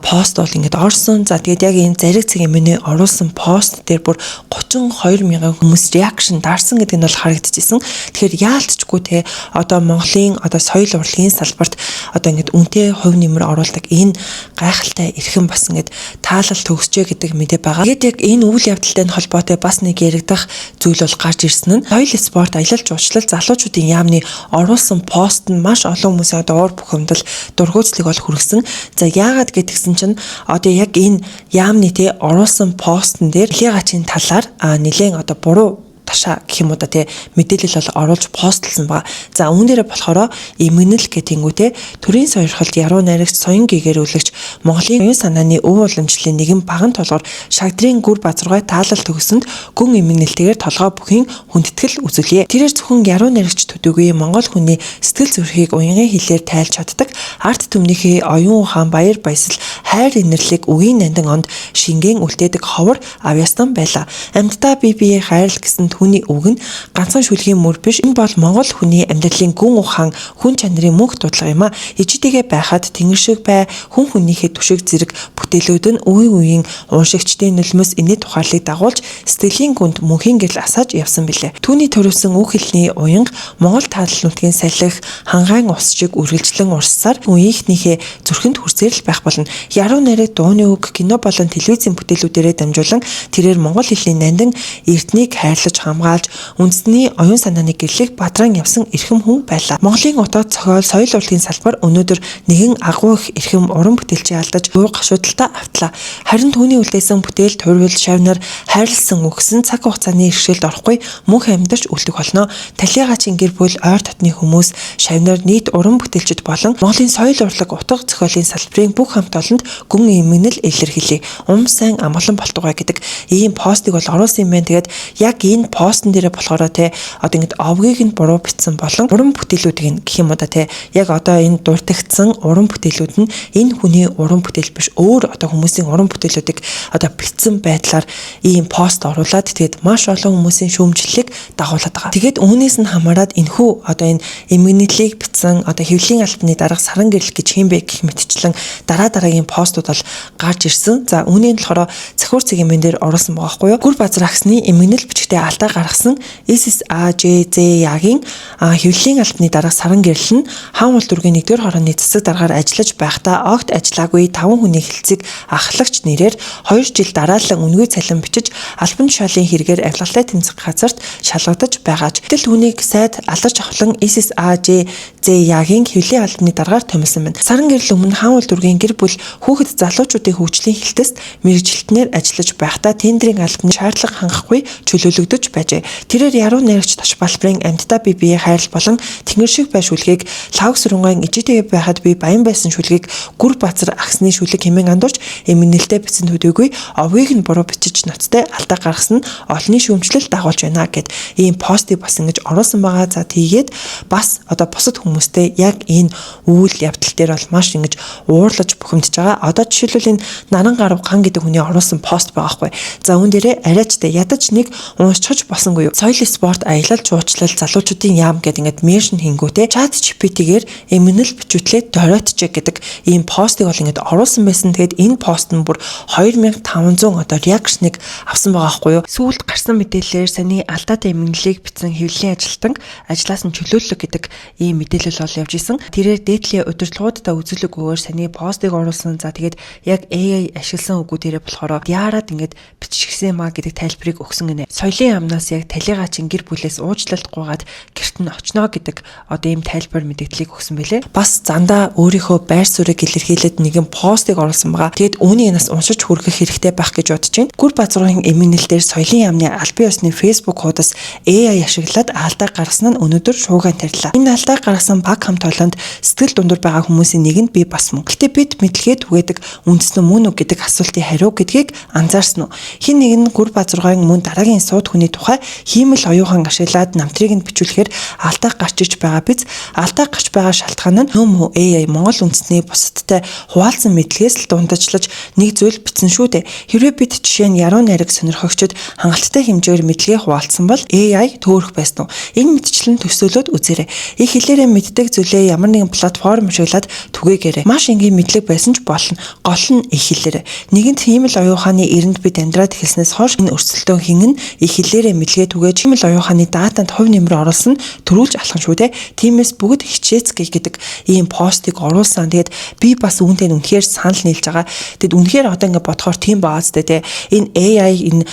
пост бол ингээд орсон. За тэгээд яг энэ зариг цагийн миний оруулсан пост дээр бүр 32 мянган хүмүүс реакшн дарсан гэдэг нь бол харагдчихсэн. Тэгэхээр яалтчгүй те одоо Монголын одоо соёл урлагийн салбарт одоо ингээд үнэтэй хувь нэмэр оруулдаг энэ гайхалтай эрхэм бас ингээд таалал төгсчээ гэдэг мэдээ байгаа. Тэгээд яг энэ үйл явдалтай холбоотой бас нэг яригдах зүйл бол гарч ирсэн нь соёл спорт аялал жуулчлал залуучуудын яамны оруулсан пост нь маш олон хүмүүсийн одоо уур бухимдал дургуутслыг бол хүргэсэн. За яагаад гэдгсэн чинь одоо яг энэ яамны те оруулсан постн дээр лигачийн талаар нэлээд одоо буруу ташаа гэх юм уу да тий мэдээлэл бол оруулж постлсон байгаа. За үүн дээрээ болохоор эмгэнэл гэдэнгүүтэй төрийн сойрхолд яруу найрагч соён гэгэрүүлэгч Монголын оюун санааны өв уламжлалын нэгэн баган толгоор Шагдрын гүр базаргай таалал төгсөнд гүн эмгэнэлтэйгээр толгой бүхийн хүндэтгэл үзүүлье. Тэрээр зөвхөн яруу найрагч төдийгүй Монгол хүний сэтгэл зүрхийг уянгын хэлээр тайлж чаддаг арт түмнийхээ оюун ухаан баяр баясгал хайр инэрлийг үгийн нандин онд шингэн үлдээдэг ховор авьяастан байлаа. Амьтдаа бие хайрл гэсэн хүний үг нь ганцхан шүлгийн мөр биш. Энэ бол Монгол хүний амьдралын гүн ухаан, хүн чанарын мөнх дудлага юм а. Ижидэгэ байхад тэнгэр шиг бай, хүн хүнийхээ түшиг зэрэг бүтээлүүд нь үеийн уншигчдын нөлмөс энэний тухайлыг дагуулж сэтгэлийн гүнд мөнхийн гэрэл асааж явсан билээ. Түүний төрүүлсэн үг хэлний уянга Монгол таалал нутгийн салхих хангаан ус шиг үргэлжлэн урссаар үеийнхнийхээ зүрхэнд хүрсээр л байх болно. Яруу найраг дууны үг, кино болон телевизийн бүтээлүүдээрээ дамжуулан тэрээр монгол хэлний нандин эрднийг хайрлаж хамгаалж үндэсний оюун санааны гэрлийг бадран явсан эрхэм хүн байлаа. Монголын утга зохиол соёл урлагийн салбар өнөөдөр нэгэн агуу их эрхэм уран бүтээлчээ алдаж уур гашуудалтаа автлаа. Харин түүний үлдээсэн бүтээл турвил шавнар хайрлсан үгсэн цаг хугацааны иргэшэлд орохгүй мөнх амьдарч үлдэх болно. Талигачин гэр бүл ойр дотны хүмүүс шавнар нийт уран бүтээлчд болон Монголын соёл урлаг утга зохиолын салбарын бүх хамт олонд гүн эмгэнэл илэрхийлье. Сайн амгалан болтугай гэдэг ийм постыг бол оруулсан юм байна. Тэгээд яг энэ постн дээрээ болохоор те одоо ингэж овгийг нь буруу бичсэн болон уран бүтээлүүдийг гэх юм уу да те яг одоо энэ дуртагдсан уран бүтээлүүд нь энэ хүний уран бүтээл биш өөр одоо хүмүүсийн уран бүтээлүүдийг одоо бичсэн байдлаар ийм пост оруулаад тэгээд маш олон хүмүүсийн шүүмжлэлийг дагуулад байгаа. Тэгээд үүнээс нь хамаарад энэхүү одоо энэ эмгэнэлийг бичсэн одоо хэвлэлийн албаны дарга саран гэрэл гэж хэм бэ гэх мэтчлэн дараагийн постууд бол гарч ирсэн. За үүний нь болохоор цахиур цагийн мэн дээр оруулсан байгаа хгүй юу. Гүр базар агсны эмгэнэл бичгтээ алдаа гаргасан SSAJZ-ийн хэвлэлийн албаны дарга саран гэрэл нь хаан уул дүүргийн 1-р хорооны засаг даргаар ажиллаж байхдаа огт ажиллаагүй 5 хүний хэлцэг ахлагч нэрээр 2 жил дараалан үнгүй цалин бичиж албан тушаалын хэрэгээр авилгалтай тэмцэх газарт шалгагдаж байгаач. Гэтэл түүнийг сайд алдарч авлан SSAJZ-ийн хэвлэлийн албаны даргаар томилсон байна. Саран гэрэл өмнө хаан уул дүүргийн гэр бүл хүүхэд залуучуудын хөгжлийн хилтэст мэрэгжилтнээр ажиллаж байхдаа тендерийн албаны шаардлага хангахгүй чөлөөлөгдөж байжээ. Тэрээр яруу найрагч Тош Балбарын амьтдаа бие хайрл болон тэнгэр шиг бай шүлгийг лавг сүрэнгаан ижидэгэ байхад би баян байсан шүлгийг гүр базар агсны шүлэг хэмээн андуурч эмгэнэлтэй бичсэн төдийгүй овгийг нь буруу бичиж ноцтой алдаа гаргасан нь олонний шүүмжлэл дагуулж байна гэд ийм постыг бас ингэж оруулсан байгаа. За тийгээд бас одоо бусад хүмүүстэй яг энэ үйл явдал дээр бол маш ингэж уурлаж бухимдж байгаа. Одоо жишээлбэл энэ Наран гарав ган гэдэг хүний оруулсан пост байгаа хгүй. За үүн дээрээ арайчтай ядаж нэг уншчихж уншиж болсонгүй юу? Соёл спорт, аялал, жуучлал, залуучуудын яам гэдэг ингээд меншн хийнгүүтээ чат GPT-гээр эмгэнэл бичвэтлээ доройтч гэдэг ийм постыг бол ингээд оруулсан байсан. Тэгээд энэ пост нь бүр 2500 одоо реакшныг авсан байгаа байхгүй юу? Сүүлд гарсан мэдээлэлээр саний алдаатай эмгэнэлийг бичсэн хэвлэлийн ажилтан ажлаас нь чөлөөллөг гэдэг ийм мэдээлэл бол явж исэн. Тэрээр дээдлийн удирдлагуудаа үзүүлэг өгөөр саний постыг оруулсан. За тэгээд яг AI ашигласан үгүүдээрээ болохоор яарад ингээд биччихсэн маа гэдэг тайлбарыг өгсөн гинэ. Соёлын амнаас яг талигаач гэр бүлээс уучлалт гуйгаад гэрт нь очно гэдэг одоо ийм тайлбар мэдээллийг өгсөн байлээ. Бас зандаа өөрийнхөө байр суурийг илэрхийлээд нэгэн постыг оруулсан байгаа. Тэгэд үүнийг нас уншиж хүргэх хэрэгтэй байх гэж бодож байна. Гүр Базруугийн эмгэнэлээр соёлын яамны албан ёсны Facebook хуудас AI ашиглаад алдаа гаргасан нь өнөөдөр шууган тарилаа. Энэ алдаа гаргасан баг хамт олонд сэтгэл дундуур байгаа хүмүүсийн нэгэнд би бас мөн. Гэтэ бид мэдлэгээ түгээдэг үндэс нь мөн үү гэдэг асуултын хариу гэдгийг анзаарсан уу? Хин нэг нь Гүр Базруугийн мөн дараагийн сууд хүний тухай хиймэл оюухан ашиглаад намтрыг нь бичүүлэхээр алдаа гарч иж байгаа биз. Алдаа гарч байгаа шалтгаан нь нөм AI Монгол үндэсний бусадтай хуваалцсан мэдлэгээс л дундажлаж нэг зүйл бичсэн шүү дээ. Хэрвээ бид жишээ нь яруу найраг сонирхогчдод хангалттай хэмжээгээр мэдлэгээ хуваалцсан бол AI төөрөх байсан уу? Энэ мэдчлэн төсөөлөд үзээрэй. Их хэлээрээ мэддэг зүйлээ ямар нэгэн платформ ашиглаад түгээгээрэй. Маш энгийн мэдлэг байсан ч болно. Гол нь их хэлээрэй. Нэгэнт хиймэл оюуханы эрэнд бид амьдраад эхэлснээс хойш энэ өрсөлдөөн хингэн их хэлээрээ мэдлэгээ түгээж хиймэл оюуханы датанд хувь нэмэр оруулсан төрүүлж алхан шүү дээ. Тиймээс бүгд хичээцгээе гэдэг ийм постыг оруулсан. Тэгээд би бас үүнтэй үнэхээр санал нийлж байгаа. Тэгэд үнэхээр одоо ингэ бодохоор тийм бааз дээ. Энэ AI, энэ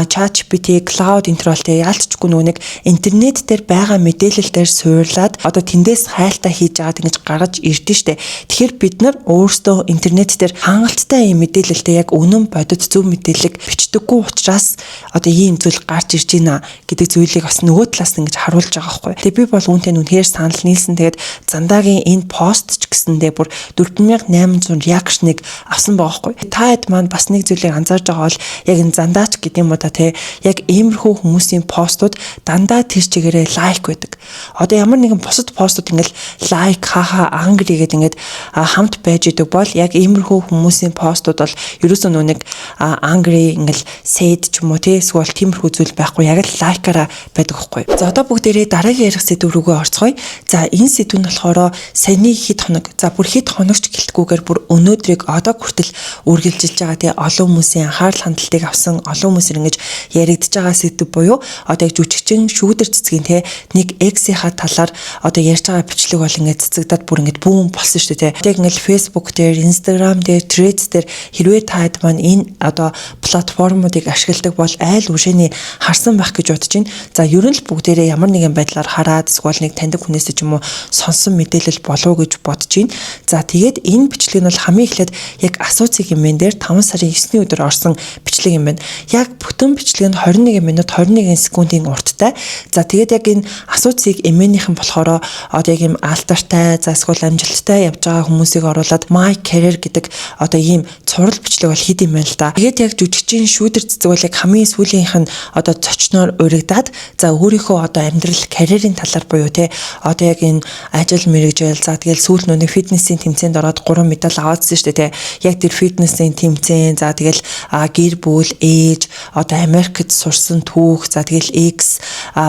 ChatGPT, Cloud интервалтэй яалтчгүй нэг интернет дээр байгаа мэдээлэл дээр суурлаад одоо тэндээс хайлтаа хийж байгаа ингэж гаргаж ирдэ штэ. Тэгэхээр бид нар өөрсдөө интернет дээр хангалттай ийм мэдээлэлтэй яг үнэн бодит зөв мэдээлэл бичдэггүй учраас одоо ийм зүйл гарч ирж байна гэдэг зүйлийг бас нөгөө талаас ингэж харуулж байгаа байхгүй. Тэгээ би бол үүнтэй үнэхээр санал нийлсэн. Тэгээд Зандагийн энэ пост ч гэсэндээ бүр 4800 реакшныг авсан байгаа байхгүй. Та хэд маань бас нэг зүйлийг анзаарж байгаа бол яг энэ Зандаач гэдэг юм уу та тий яг иймэрхүү хүмүүсийн постууд дандаа тэр чигээрээ лайк байдаг. Одоо ямар нэгэн бусад постууд ингээл лайк хаха ангри гэдэг ингээд хамт байж идэг бол яг иймэрхүү хүмүүсийн постууд бол ерөөсөө нэг ангри ингээл sad ч юм уу тий эсвэл тиймэрхүү зүйл байхгүй яг л лайкаараа байдаг байхгүй. За одоо бүгдээрээ дараагийн ярих сэдв рүүгээ орцгоё. За энэ сэдв нь болохоор саяны хэд хоног за бүр хэд хоногч гэлтгүүгээр бүр өнөөдрийг одоо хүртэл үргэлжилж байгаа тий олон хүмүүсийн анхаарал хандалтыг авсан олон хүмүүсээр ингэж яригдж байгаа сэдв буюу одоо яг жүжигчин шүүдэр цэцгийн тий нэг X-ийнхаа талаар одоо ярьж байгаа бичлэг бол ингэж цэцэгдээд бүр ингэж бүүн болсон шүү дээ тий. Яг ингэж Facebook дээр, Instagram дээр, Threads дээр хэрвээ та хэд маань энэ одоо платформуудыг ашигладаг бол айл үшээний харсан байх гэж бодож байна. За ер нь л бүгдээрээ ямар нэгэн байдлаар хараад эсвэл нэг таньдаг хүнээс ч юм уу сонсон мэдээлэл болов гэж бодож байна. За тэгээд энэ бичлэг нь бол хамгийн эхлээд яг асууцыг юм дээр 5 сарын 9-ний өдөр орсон бичлэг юм байна. Яг бүтэн бичлэг нь 21 минут 21 секундын урттай. За тэгээд яг энэ асууцыг эмээнийхэн болохоор одоо яг юм алтартай за эсвэл амжилттай явж байгаа хүмүүсийг оруулаад My Career гэдэг одоо ийм цуврал бичлэг бол хийд юм байна л да. Тэгээд яг жүжигчин шүүдэр цэцэг бол яг хамгийн сүүлийнх нь одоо зочноор урагдаад за өөрийнхөө одоо амьдрал карьерийн талаар буюу те одоо яг энэ ажил мэргэжил за тэгэл сүүл нүг фитнесийн тэмцээнд ороод 3 медаль аваадсан шүү дээ те. Яг тэр фитнесийн тэмцээн за тэгэл гэр бүл ээж одоо Америкт сурсан түүх за тэгэл X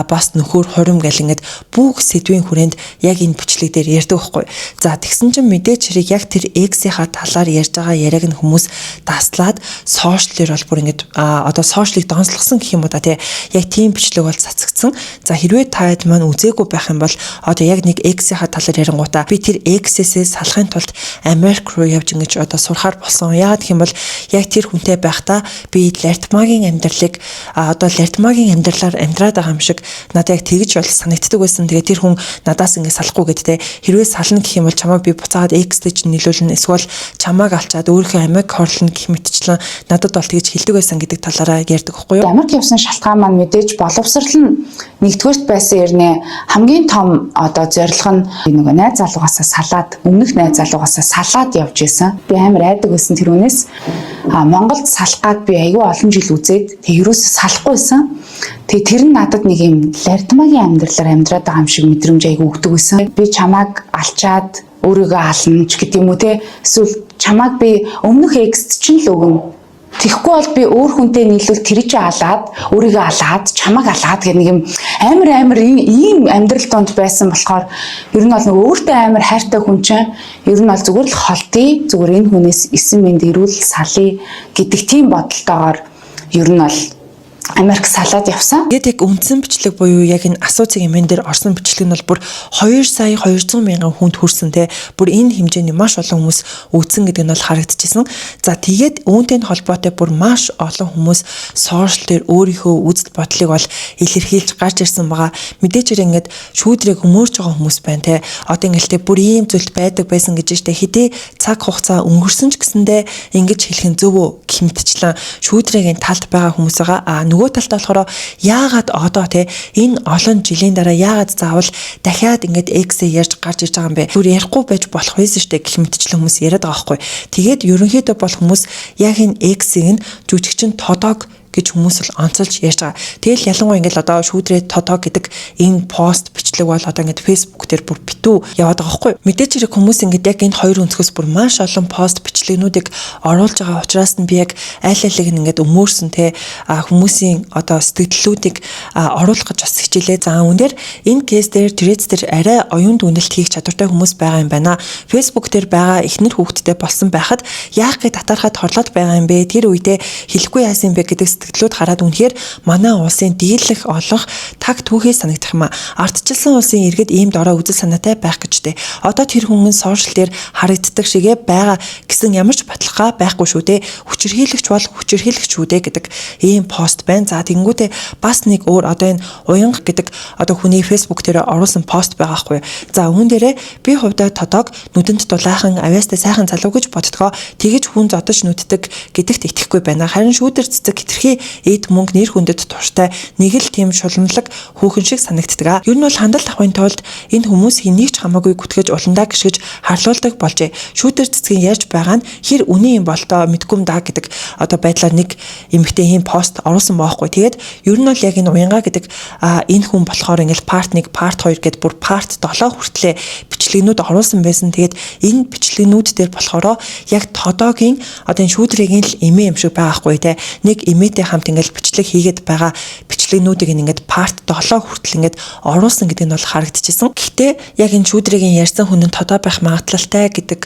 бас нөхөр хорим гэл ингээд бүх сэдвийн хүрээнд яг энэ бичлэг дээр ярьдаг байхгүй. За тэгсэн чинь мэдээч хэрэг яг тэр X-ийнхаа талаар ярьж байгаа яриаг нь хүмүүс даслаад сошиалэр бол бүр ингээд одоо сошиалыг донслогсон гэх юм уу да тий. Яг тийм бичлэг бол цацагдсан. За хэрвээ та хэд маань үзээгүй байх юм бол одоо яг нэг X-ийнхаа талаар ярингуудаа би тэр X-ээс салахын тулд Америк руу явж ингэж одоо сурахаар болсон. Яагаад гэх юм бол яг тэр хүнтэй байхдаа би Лартмагийн амьдралыг одоо Лартмагийн амьдралаар амьдраад байгаа юм шиг надад яг тэгж бол санагддаг байсан. Тэгээ тэр хүн надаас ингэ салахгүй гэдэг те. Хэрвээ сална гэх юм бол чамайг би буцаагаад X-тэй ч нийлүүлнэ. Эсвэл чамайг алчаад өөрийнхөө амиг хорлно гэх мэтчлэн надад бол тэгж хэлдэг байсан гэдэг талаараа ярьдаг байхгүй юу? Америк явсан шалтгаан маань мэдээж боловсрол нь нэгдүгээрт байсан ернээ хамгийн том одоо зорилго нь нөгөө найз залуугаасаа салаад өмнөх найз залуугаасаа салаад явж исэн. Би амар айдаг байсан тэр үнээс Монголд салахад би аягүй олон жил үзээд тэг юус салахгүйсэн. Тэг тэр нь надад нэг юм Лартмагийн амьдралаар амьдраад байгаа юм шиг мэдрэмж аягүй өгдөг байсан. Би чамайг алчаад өөрийгөө ална ч гэдэг юм уу те. Эсвэл чамайг би өмнөх X-т ч л өгнө. Тэгэхгүй бол би өөр хүнтэй нийлүүл тэр чинь алаад, өөрийгөө алаад, чамайг алаад гэх нэг юм амар ийм амьдрал донд байсан болохоор ер нь бол нөгөө өөртөө амар хайртай хүн чинь ер нь бол зүгээр л холдъё, зүгээр энэ хүнээс эсэн мэнд ирүүл салъя гэдэг тийм бодолтойгоор ер нь бол Америк салаад явсан. Тэгээд яг үндсэн бичлэг буюу яг энэ асууцын эмэн дээр орсон бичлэг нь бол бүр 2,200,000 хүнд хүрсэн те. Бүр энэ хэмжээний маш олон хүмүүс үзсэн гэдэг нь бол харагдчихсан. За тэгээд үүнтэй холбоотой бүр маш олон хүмүүс сошиал дээр өөрийнхөө үзэл бодлыг бол илэрхийлж гарч ирсэн байгаа. Мэдээж хэрэг ингээд шүүдрийг өмөрж байгаа хүмүүс байна те. Одоо ингээд те бүр ийм зүйлт байдаг байсан гэж штэ хэдий цаг хугацаа өнгөрсөн ч гэсэндээ ингэж хэлэх нь зөв үү гэх мэтчлэн шүүдрийн талд байгаа хүмүүс байгаа. Нөгөө талд болохоор яагаад одоо те энэ олон жилийн дараа яагаад заавал дахиад ингээд X-ээ ярьж гарч иж байгаа юм бэ? Түр ярихгүй байж болох байсан шүү дээ гэх мэтчлэн хүмүүс яриад байгаа байхгүй. Тэгээд ерөнхийдөө бол хүмүүс яг энэ X-ийг нь жүжигчин Тодог гэж хүмүүс л онцолж ярьж байгаа. Тэгэл ялангуяа ингээд одоо шүүдрээ Тодог гэдэг энэ пост бичлэг бол одоо ингээд Facebook дээр бүр битүү яваад байгаа байхгүй. Мэдээж хэрэг хүмүүс ингээд яг энэ хоёр өнцгөөс бүр маш олон пост бичлэгнүүдийг оруулж байгаа учраас нь би яг айл алиг ингээд өмөрсөн те хүмүүсийн одоо сэтгэлдлүүдийг оруулах гэж бас хичээлээ. За үнээр энэ кейс дээр Threads дээр арай оюун дүгнэлт хийх чадвартай хүмүүс байгаа юм байна. Facebook дээр байгаа эхнэр хүүхэдтэй болсон байхад яах гэж татархад хорлоод байгаа юм бэ? Тэр үедээ хэлэхгүй яасан бэ гэдэг сэтгэлдлүүд хараад үнэхээр манай улсын дийлэх олох таг түүхээ санагдах юм а. Ардчилсан улсын иргэд ийм дорой үзэл санаатай байх гэж дээ. Одоо тэр хүн сошиал дээр харагддаг шигээ байгаа гэсэн ямар ч баталгаа байхгүй шүү дээ. Хүчирхийлэгч бол хүчирхийлэгч шүү дээ гэдэг ийм пост байна. За тэнгуүтээ бас нэг өөр одоо энэ уянга гэдэг одоо хүний Facebook дээр оруулсан пост байгаа байхгүй. За үүн дээрээ би хувьдаа Тодог нүдэнд дулаахан авьяастай сайхан залуу гэж боддгоо. Тэгэж хүн зодож нүддэг гэдэгт итгэхгүй байна. Харин шүүдэр цэцэг хитрхи эд мөнгө нэр хүндэд туртай нэг л тийм шулмлаг хүүхэн шиг санагддаг. Ер нь бол хандлт авахын тулд энэ хүмүүс хэнийг ч хамаагүй гүтгэж уландаа гიშгэж харлуулдаг болжээ. Шүүдэр цэцгийн ярьж байгаа нь хэр үний юм болтоо мэдгүй юм да гэдэг одоо байдлаар нэг эмэгтэй ийм пост оруулсан байхгүй. Тэгээд ер нь бол яг энэ уянга гэдэг энэ хүн болохоор ингээл part 1, part 2 гэдээ бүр part 7 хүртлээр бичлэгнүүд оруулсан байсан. Тэгээд энэ бичлэгнүүд дээр болохоор яг Тодогийн одоо энэ шүүдрийн л эмээ юм шиг байгаахгүй те. Нэг эмээтэй хамт ингээл бичлэг хийгээд байгаа бичлэгнүүдийг ингээд part 7 хүртэл ингээд оруулсан гэдэг нь бол харагдчихсан. Гэхдээ яг энэ шүүдрийн ярьсан хүн нь Тодоо байх магадлалтай гэдэг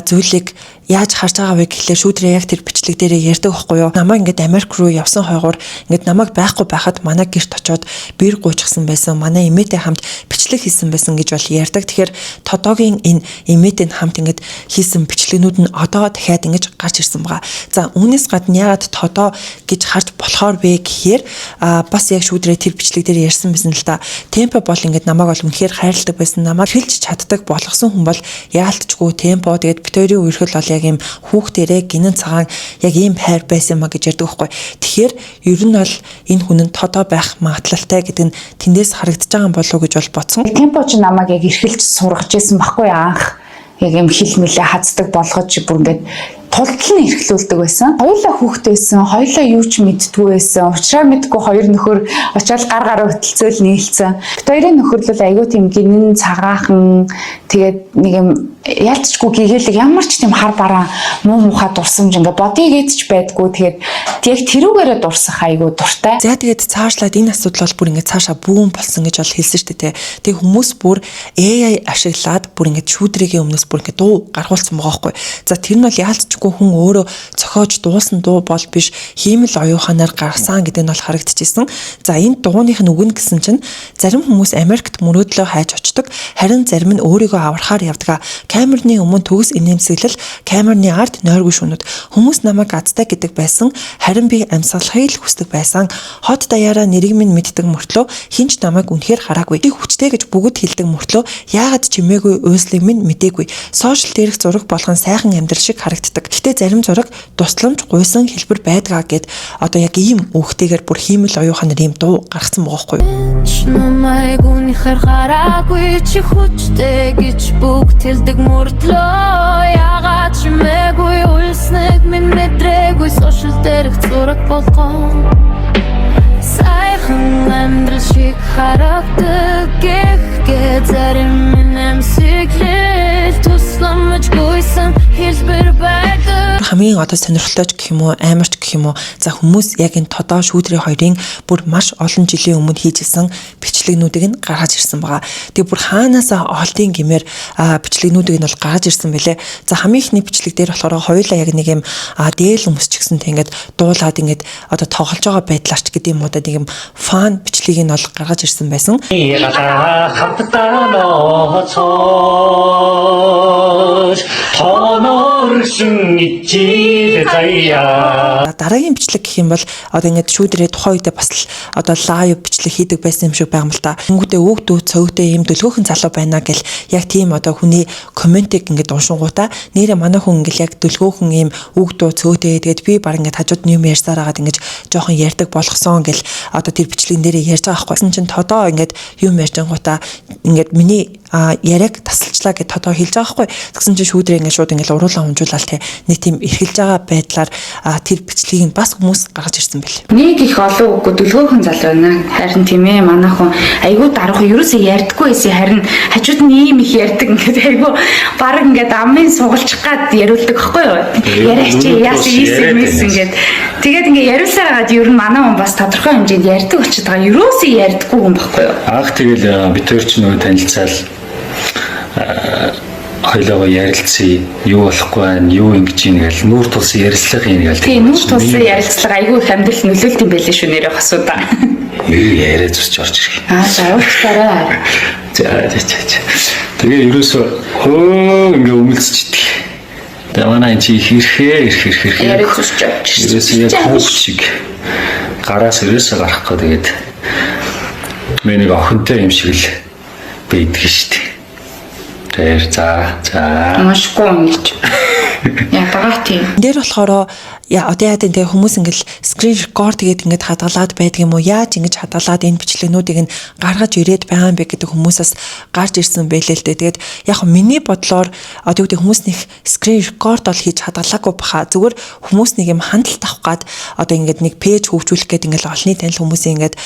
зүйлийг яаж харж байгаа вэ гэхлээр шүүдрээ яг тэр бичлэг дээрээ ярьдаг байхгүй юу. Намайг ингээд Америк руу явсан хойгоор ингээд намайг байхгүй байхад манай гэрт очиод бэр гуйчихсан байсан. Манай эмээтэй хамт бичлэг хийсэн байсан гэж бол ярьдаг. Тэгэхээр Тодогийн энэ эмээтэй хамт ингээд хийсэн бичлэгнүүд нь одоо дахиад ингэж гарч ирсэн байгаа. За үүнээс гадна яагаад Тодоо гэж харж болохоор вэ гэхээр бас яг шүүдрээ тэр бичлэг дээр ярьсан байсан л да. Темпо бол ингээд намайг бол үнэхээр хайрладаг байсан. Намайг хэлж чаддаг болгосон хүн бол яалтчгүй темпо тэгээд битүүрийн үерхэл бол яг ийм хүүхдэрээ гинэн цагаан яг ийм хайр байсан юм а гэж ярьдаг байхгүй. Тэгэхээр ер нь бол энэ хүн нь Тодоо байх магадлалтай гэдэг нь тэндээс харагдаж байгаа юм болов уу гэж бол бодсон. Темпо ч намайг яг эрхэлж сургаж ирсэн байхгүй анх. Яг юм хил мэлээ хаздаг болгож бүр ингээд тултал нь эрхлүүлдэг байсан. Хоёулаа хүүхдтэй байсан, хоёулаа юу ч мэддгүй байсан. Учраа мэдгүй хоёр нөхөр очиад гар гараа хөтөлцөөл нийлцсэн. Хоёрын нөхөрлөл айгүй тийм гинэн цагаахан тэгээд нэг юм ялцчгүй гэгээлэг ямар ч тийм хар бараа муу мухаа дурсамж ингээ бодигээд ч байдгүй. Тэгээд яг тэрүүгээрээ дурсах айгүй дуртай. За тэгээд цаашлаад энэ асуудал бол бүр ингээ цаашаа бүүн болсон гэж бол хэлсэн шүү дээ. Тэгээд хүмүүс бүр AI ашиглаад бүр ингээ шүүдрийн өмнөөс бүр ингээ дуу гаргуулсан байгаа байхгүй. За тэр нь бол яалтчгүй хүн өөрөө цохиож дуусан дуу бол биш, хиймэл оюуханаар гаргасан гэдэг нь бол харагдчихсэн. За энэ дууных нь үг нь гэсэн чинь зарим хүмүүс Америкт мөрөөдлөө хайж очдог, харин зарим нь өөрийгөө аврахаар явдаг. Камерны өмнө төгс инээмсэглэл, камерны ард нойргүй шүнүүд. Хүмүүс намайг азтай гэдэг байсан, харин би амьсгалахыг л хүсдэг байсан. Хот даяараа нэрийг минь мэддэг мөртлөө хинч намайг үнэхээр хараагүй. Би хүчтэй гэж бүгд хэлдэг мөртлөө яагаад чимээгүй уйслыг минь мэдээгүй. Сошиал дээрх зураг болгон сайхан амьдрал шиг харагддаг. Гэтэ зарим зураг тусламж гуйсан хэлбэр байдгаа гэд одоо яг ийм үгтэйгээр бүр хиймэл оюуханаар ийм дуу гаргасан байгаа байхгүй юу. Намайг үнэхээр хараагүй чи хүчтэй гэж бүгд хэлдэг мөртлөө яагаад чимээгүй уйсныг минь мэдрээгүй сошиал дээрх зураг болгон сайхан амьдрал шиг харагдаг гэхгээ зарим минь эмсэглэл тусламж гуйсан хэлбэр байдаг. хамгийн одоо сонирхолтой гэх юм уу, амарч гэх юм уу. За хүмүүс яг энэ тодоо шүүдрийн хоёрын бүр маш олон жилийн өмнө хийжсэн бичлэгнүүдийг нь гаргаж ирсэн байгаа. Тэгээ бүр хаанаасаа олдын гэмээр бичлэгнүүдийг нь бол гаргаж ирсэн бэлээ. За хамгийн ихний бичлэг дээр болохоор хоёулаа яг нэг юм дээл хүмүүс ч гэсэн тэг ингээд дуулаад ингээд одоо тоглож байгаа байдлаарч гэдэг юм уу да нэг юм фан бичлэгийг нь бол гаргаж ирсэн байсан. Дараагийн бичлэг гэх юм бол одоо ингээд шүүдрээ тухайн үедээ бас л одоо лайв бичлэг хийдэг байсан юм шиг байгаа юм л та. Тэнгүүдээ өөгдөө цөвдөө юм дөлгөөхөн залуу байна гэл яг тийм одоо хүний комментиг ингээд уншингуудаа нэрээ манай хүн ингээд яг дөлгөөхөн юм өөгдөө цөөдөө тэгээд би баг ингээд хажууд нь юм ярьсаар агаад ингээд жоохон ярьдаг болгосон гэл одоо тэр бичлэгэн дээрээ ярьж байгаа байхгүй. Гэсэн чинь тодоо ингээд юм ярьж ангуудаа ингээд миний яриаг тасалчлаа гэд тодоо хэлж байгаа байхгүй. Тэгсэн чинь шүүдрээ ингээд шууд ингээд уруулаа хөнжүүлаад те нэг тийм эрхэлж байгаа байдлаар тэр бичлэгийг нь бас хүмүүс гаргаж ирсэн бэл. Нэг их олон үггүй дөлгөөхөн залуу байна. Харин тийм ээ манай хүн айгүй дарах ерөөсөө ярьдаггүй байсан. Харин хажууд нь ийм их ярьдаг ингээд айгүй баг ингээд амын сугалчих гад яриулдаг байхгүй юу? Яриач яасан ийсэн ингээд тэгээд ингээд яриулсаар хагаад ер нь манай хүн бас тодорхой хэмжээнд ярьдаг болчиход байгаа. Ерөөсөө ярьдаггүй хүн байхгүй юу? Анх тэгэл бид хоёр ч нөгөө танилцаал хоёлоо ярилцсан юу болохгүй байна юу ингэж ийн гэл нүүр тулсан ярилцлага юм гээл тийм нүүр тулсан ярилцлага айгүй их амьдрал нөлөөлт юм байлээ шүү нэрээ хасуудаа юу яриа зүсч орж ирэх за уучлаарай тэгээ ерөөсөө ингээ өмөлцчихдээ тэгээ манай энэ чи хэрхээ яриа зүсч орж ерөөсөө яг хүүхчиг гараас ерөөсөө гарахгүй тэгээд миний охинтой юм шиг л байдаг штеп тэр за машгүй ингэж яагаад тийм дээр болохоор одоо яа гэдэг хүмүүс ингээл скрин рекорд тэгээд ингээд хадгалаад байдаг юм уу яаж ингэж хадгалаад энэ бичлэгнүүдийг нь гаргаж ирээд байгаа юм бэ гэдэг хүмүүсээс гарч ирсэн байлээ л дээ. Тэгээд яг миний бодлоор одоо гэдэг хүмүүс нэг скрин рекорд бол хийж хадгалаагүй баха зүгээр хүмүүс нэг юм хандлт авах гад одоо ингээд нэг пэйж хөгжүүлэх гээд ингээл олонний танил хүмүүсийн ингээд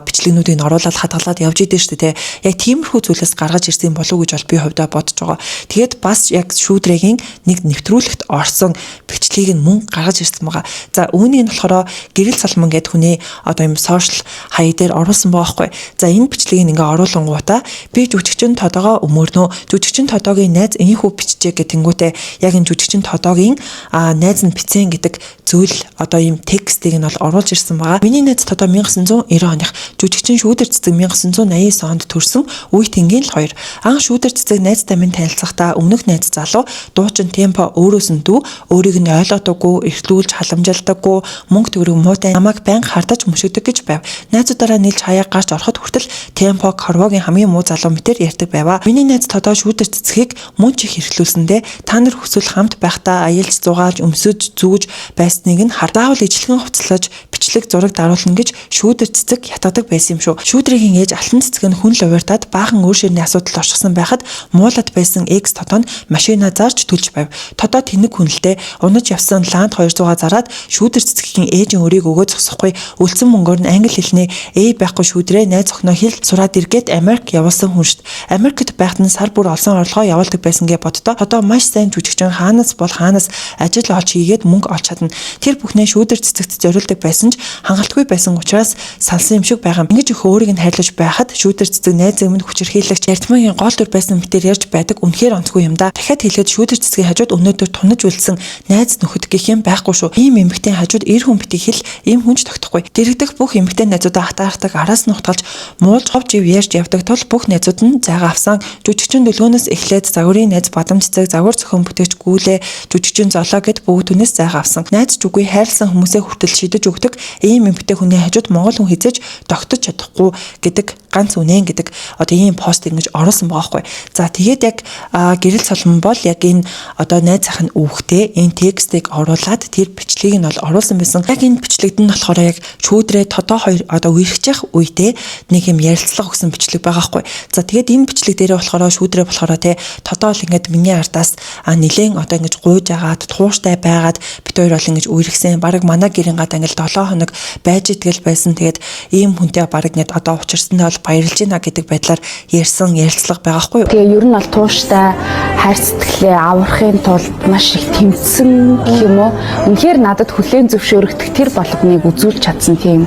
бичлэгнүүдийг нь оруулаад хадгалаад явж идэв шүү дээ. Яг тиймэрхүү зүйлээс гаргаж ирсэн болов уу гэж бол би хувьдаа бодож байгаа. Тэгээд бас яг шүүдрээгийн нэг нэвтрүүлэгт орсон бичлэгийг нь мөн гаргаж ирсэн байгаа. За үүнийг нь болохоор гэрэл салман гэдэг хүний одоо юм сошиал хаяг дээр оруулсан байгаа байхгүй. За энэ бичлэгийг ингээ оруулангуудаа би жүжигчин тодоогоо өмөрнөө жүжигчин тодоогийн найз энэхүү бичжээ гэх тэнгуүтээ яг энэ жүжигчин тодоогийн найз нь бицэн гэдэг зүйл одоо юм текстийг нь бол оруулж ирсэн байгаа. Миний найз тодоо 1990 оных жүжигчин шүүдэр цэцэг 1989 онд төрсэн үе тэнгийн л хоёр. Анх шүүдэр цэцэг найзтай минь танилцахдаа өмнөх найз залуу дуучин темпо өөрөөс нь дүү өөрийг нь ойлгодоггүй эрхлүүлж халамжилдаггүй мөнгө төгрөг муутай намайг байнга хардаж мөшөгдөг гэж байв. Найзуудаараа нийлж хаяа гарч ороход хүртэл темпо хорвогийн хамгийн муу залуу мэтэр ярьдаг байваа. Миний найз тодоо шүүдэр цэцгийг мөн ч их эрхлүүлсэндээ та нар хүсвэл хамт байхдаа аялж зугаалж өмсөж зүүж байсныг нь хар. Заавал ижлэгэн хувцлаж бичлэг зураг даруулна гэж шүүдэр цэцэг ятгадаг байсан юм шүү. Шүүдрийн ээж алтан цэцэг нь хүн л увертаад баахан өөрширний асуудал оршихсан байхад муулаад байсан экс тодоо нь машина зарж төлж байв. Тодоо тэнэг хүнэлтэй унаж явсан ланд 200-аа зараад шүүдэр цэцгийн ээжийн өрийг өгөө зогсохгүй үлдсэн мөнгөөр нь англи хэлний байхгүй шүүдрээ найз охиноо хэл сураад иргээд Америк явуулсан хүн шүү. Америкт байхад нь сар бүр олсон орлогоо явуулдаг байсан гэ боддоо. Тодоо маш сайн жүжигчин хаанаас бол хаанаас ажил олж хийгээд мөнгө олж чадна. Тэр бүхнээ шүүдэр цэцэгт зориулдаг байсан ч хангалтгүй байсан учраас салсан юм шиг байгаа. Ингэж их өөрийг нь хайрлаж байхад шүүдэр цэцэг найзыг минь хүчирхийлэгч яртмагийн гол төр байсан мэтэр ярьж байдаг үнэхээр онцгүй юм да. Дахиад хэлээд шүүдэр цэцгийн хажууд өнөөдөр тунаж үлдсэн найз нөхөд гэх юм байхгүй шүү. Ийм эмэгтэй хажууд эр хүн битгий хэл ийм хүнч тогтохгүй. Дэрэгдэх бүх эмэгтэй найзуудаа хатаардаг араас нь утгалж муулж ховж ив ярьж явдаг тул бүх найзууд нь зайгаа авсан. Жүжигчин дөлгөөнөөс эхлээд загварын найз бадам цэцэг загвар зохион бүтээгч гүүлээ жүжигчин золоо гэд бүгд түнээс зайгаа авсан. Найз жүгүй хайрлсан хүмүүсээ хүртэл шидэж өгдөг ийм эмэгтэй хүний хажууд монгол хүн хизээж тогтож чадахгүй гэдэг ганц үнэн гэдэг одоо ийм пост ингэж оруулсан байгаа хгүй. За тэгээд яг гэрэл солон бол яг энэ одоо найз ах нь үүхтэй энэ текстийг оруулаад тэр бичлэгийг нь бол оруулсан байсан. Яг энэ бичлэгд нь болохоор яг шүүдрээ тодоо хоёр одоо үерхэж явах үедээ нэг юм ярилцлага өгсөн бичлэг байгаа хгүй. За тэгээд энэ бичлэг дээрээ болохоор шүүдрээ болохоор те тодоо л ингэж миний ардаас нилээн одоо ингэж гуйж агаад тууштай байгаад бит хоёр бол ингэж үерхсэн. Бараг манай гэрийн гад ангил 7 хоног байж идэл байсан. Тэгээд ийм хүнтэй бараг нэт одоо учирсандаа бол баярлж байна гэдэг байдлаар ярьсан ярилцлага байгаа хгүй юу. Тэгээ ер нь бол тууштай хайр сэтгэлээ аврахын тулд маш их тэмцсэн гэх юм уу. Үнэхээр надад хүлээн зөвшөөрөгдөх тэр болгоныг үзүүлж чадсан тийм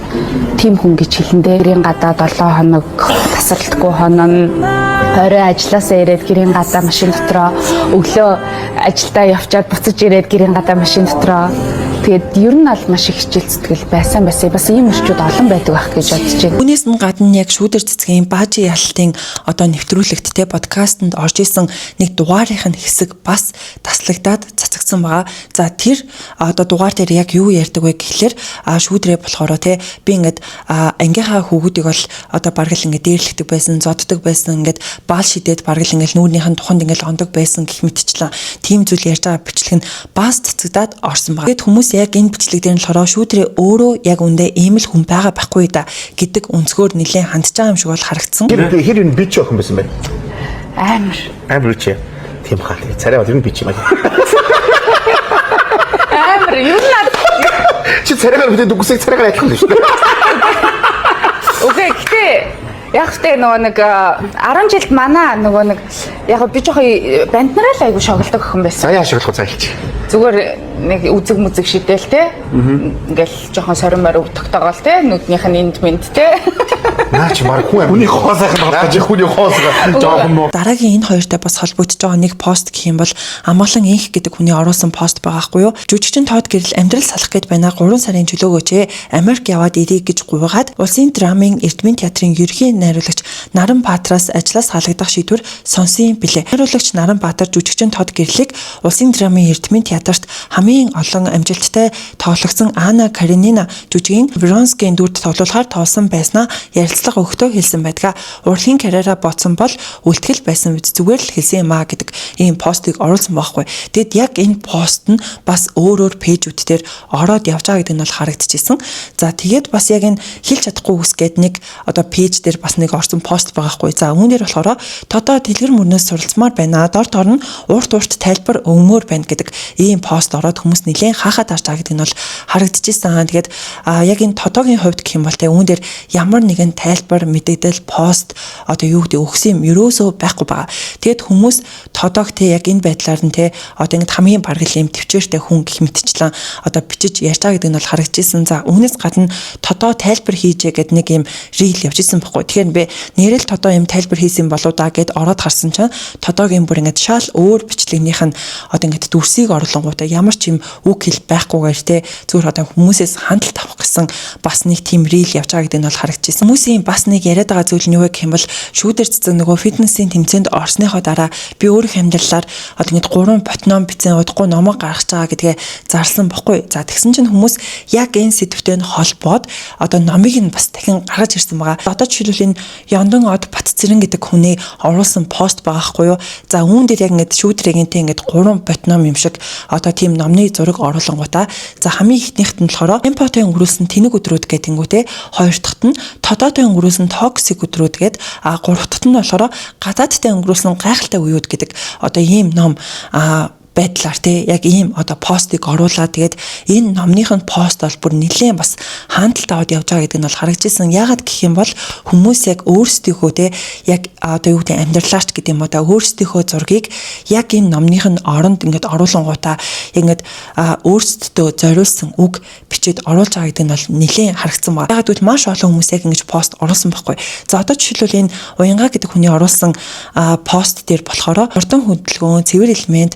хүн гэж хэлэндээ. Гэрийн гадаа 7 хоног тасралтгүй хонон, орой ажилласаа ирээд гэрийн гадаа машин дотроо, өглөө ажилдаа явчаад буцаж ирээд гэрийн гадаа машин дотроо. Тэгээд ер нь аль маш их хичээл зүтгэл байсан. Бас ийм өрчүүд олон байдаг байх гэж бодож байна. Үүнээс нь гадна яг шүүдэр цэцгийн Баажи ялалтын одоо нэвтрүүлэгт те подкастэнд орж исэн нэг дугаарынх нь хэсэг бас таслагдаад цацагдсан байгаа. За тэр одоо дугаар дээр яг юу ярьдаг вэ гэхлээр шүүдрээ болохоор те би ингээд ангийнхаа хүүхдийг бол одоо бараг л ингээд дээрлэгдэг байсан, зоддог байсан, ингээд баал шидээд бараг л ингээд нүүрнийхэн туханд ингээд ондог байсан гэх мэтчлэн тийм зүйл ярьж байгаа бичлэг нь бас цацагдаад орсон байгаа. Тэгэд хүмүүс яг энэ бичлэг дээр нь болохоор шүүдрээ өөрөө яг үндэ ийм л хүн байгаа байхгүй да гэдэг өнцгөр нэлээд хандж байгаа юм шиг бол харагдсан. Хэр энэ би ч охин байсан байна. Амар чи. Тийм хаа. Царай бол ер нь би чи юм аа. Амар юу над чи царайгаар мэдээ дүгсээ царайгаар адилхан шүү дээ. Окей, гэхдээ яг тэ нөгөө нэг 10 жилд манай нөгөө нэг яг би жоохон банднараа л айгу шоглдог охин байсан. Сая шоглох зайлч. Зүгээр нэг үзэг шидэл те. Ингээл жоохон сорин морь тогтоогоол те. Нүднийх нь энд мэд те. Наач мар хүн хүний хоосайхан болгож хүний хоосгаа жоохон нуу. Дараагийн энэ хоёртой бас холбогдож байгаа нэг пост гэх юм бол Амгалан инх гэдэг хүний оруулсан пост байгаа хгүй юу. Жүжигчин Тод гэрэл амьдрал салах гээд байна 3 сарын чөлөөгөөч Америк яваад ирээ гэж гуйгаад улсын драмын Эрдмийн театрын ерхий найруулагч Наран Баатараас ажлаас халагдах шийдвэр сонсон билээ. Найруулагч Наран Баатар жүжигчин Тод гэрлийг улсын драмын Эрдмийн театрт хамгийн олон амжилттай тоглогдсон Анна Каренина жүжигийн Вронскийн дүрд тоглуулахаар тоолсон байснаа ярилцлага өгтөө хэлсэн байдаг. Урлагийн карьераа ботсон бол үлтгэл байсан биз зүгээр л хэлсэн юм аа гэдэг ийм постыг оруулсан байхгүй. Тэгэд яг энэ пост нь бас өөр пэйжүүд дээр ороод явж байгаа гэдэг нь бол харагдчихсэн. За тэгээд бас яг энэ хэлж чадахгүй үс гэдэг нэг одоо пэйж дээр бас нэг орсон пост байгаа хгүй. За үүнээр болохоор Тодо дэлгэр мөрнөөс суралцмаар байна. Дор нь урт тайлбар өгмөр байна гэдэг ийм пост ороод хүмүүс нэлээд хаахад харж байгаа гэдэг нь бол харагдчихсан. Тэгээд яг энэ Тодогийн хувьд гэх юм бол тэ үүн дээр ямар нэгэн тайлбар мэдээлэл пост одоо юу гэдэг өгсөн юм ерөөсөө байхгүй байгаа. Тэгэд хүмүүс Тодог те яг энэ байдлаар нь те одоо ингэ хамгийн баргал юм төвчээртэй хүн гэх мэтчлэн одоо бичиж ярьж байгаа гэдэг нь бол харагдчихсан. За үүнээс гадна Тодо тайлбар хийжээ гэдэг нэг юм рил явж исэн байхгүй. Тэгэхээр би нэрэл Тодо юм тайлбар хийсэн болоо да гэд ороод харсан чинь Тодогийн бүр ингэ шал өөр бичлэгнийх нь одоо ингэ дүрсийг орлонгуудаа ямар ч юм үг хэл байхгүйгээр те зүгээр одоо хүмүүсээс хандлт авах гэсэн бас нэг тийм рил явж байгаа гэдэг нь бол харагдчихсан. Хүмүүсийн бас нэг яриад байгаа зүйл нь юу вэ гэх юм бол шүүдэр цэцэг нөгөө фитнесийн тэмцээнд орсныхоо дараа би өөрийнх амьдралаар одоо ингэ 3 ботном бичсэн удахгүй номог гаргаж байгаа гэдгээ зарлсан бохгүй. За тэгсэн чинь хүмүүс яг энэ сэдвтэй холбоод одоо номыг нь бас дахин гаргаж ирсэн байгаа. Одоо жишээлбэл энэ Ёндон Од Батцэрэн гэдэг хүний оруулсан пост байгаа хгүй юу. За үүн дээр яг ингэ шүүдрэгэнтэй ингэ 3 ботном юм шиг одоо тийм номны зураг оруулангуудаа за хамгийн ихнийхт нь болохоор эмпатийн өнгөрүүлсэн тэнэг өдрүүд гэдэг тэнгуүтэй, хоёр дахьт нь Тодотой өнгөрүүлсэн токсик өдрүүд гээд гурав дахьт нь болохоор гадаадтай өнгөрүүлсэн гайхалтай үеуд гэдэг одоо ийм ном байдлаар те яг ийм одоо постыг оруулаад тэгээд энэ номных нь пост бол бүр нэлээд бас хандлт аваад явж байгаа гэдэг нь бол харагдчихсан. Яагаад гэх юм бол хүмүүс яг өөрсдийнхөө те яг одоо юу гэдэг амьдралаарч гэдэг юм уу та өөрсдийнхөө зургийг яг энэ номных нь оронд ингээд оруулангуудаа ингээд өөрсдөө зориулсан үг бичээд оруулж байгаа гэдэг нь бол нэлээд харагдсан байна. Яагаад гэвэл маш олон хүмүүс яг ингэж пост оруулсан байхгүй. За одоо жишээлбэл энэ Уянга гэдэг хүний оруулсан пост дээр болохоор урдан хөдөлгөөн, цэвэр элемент,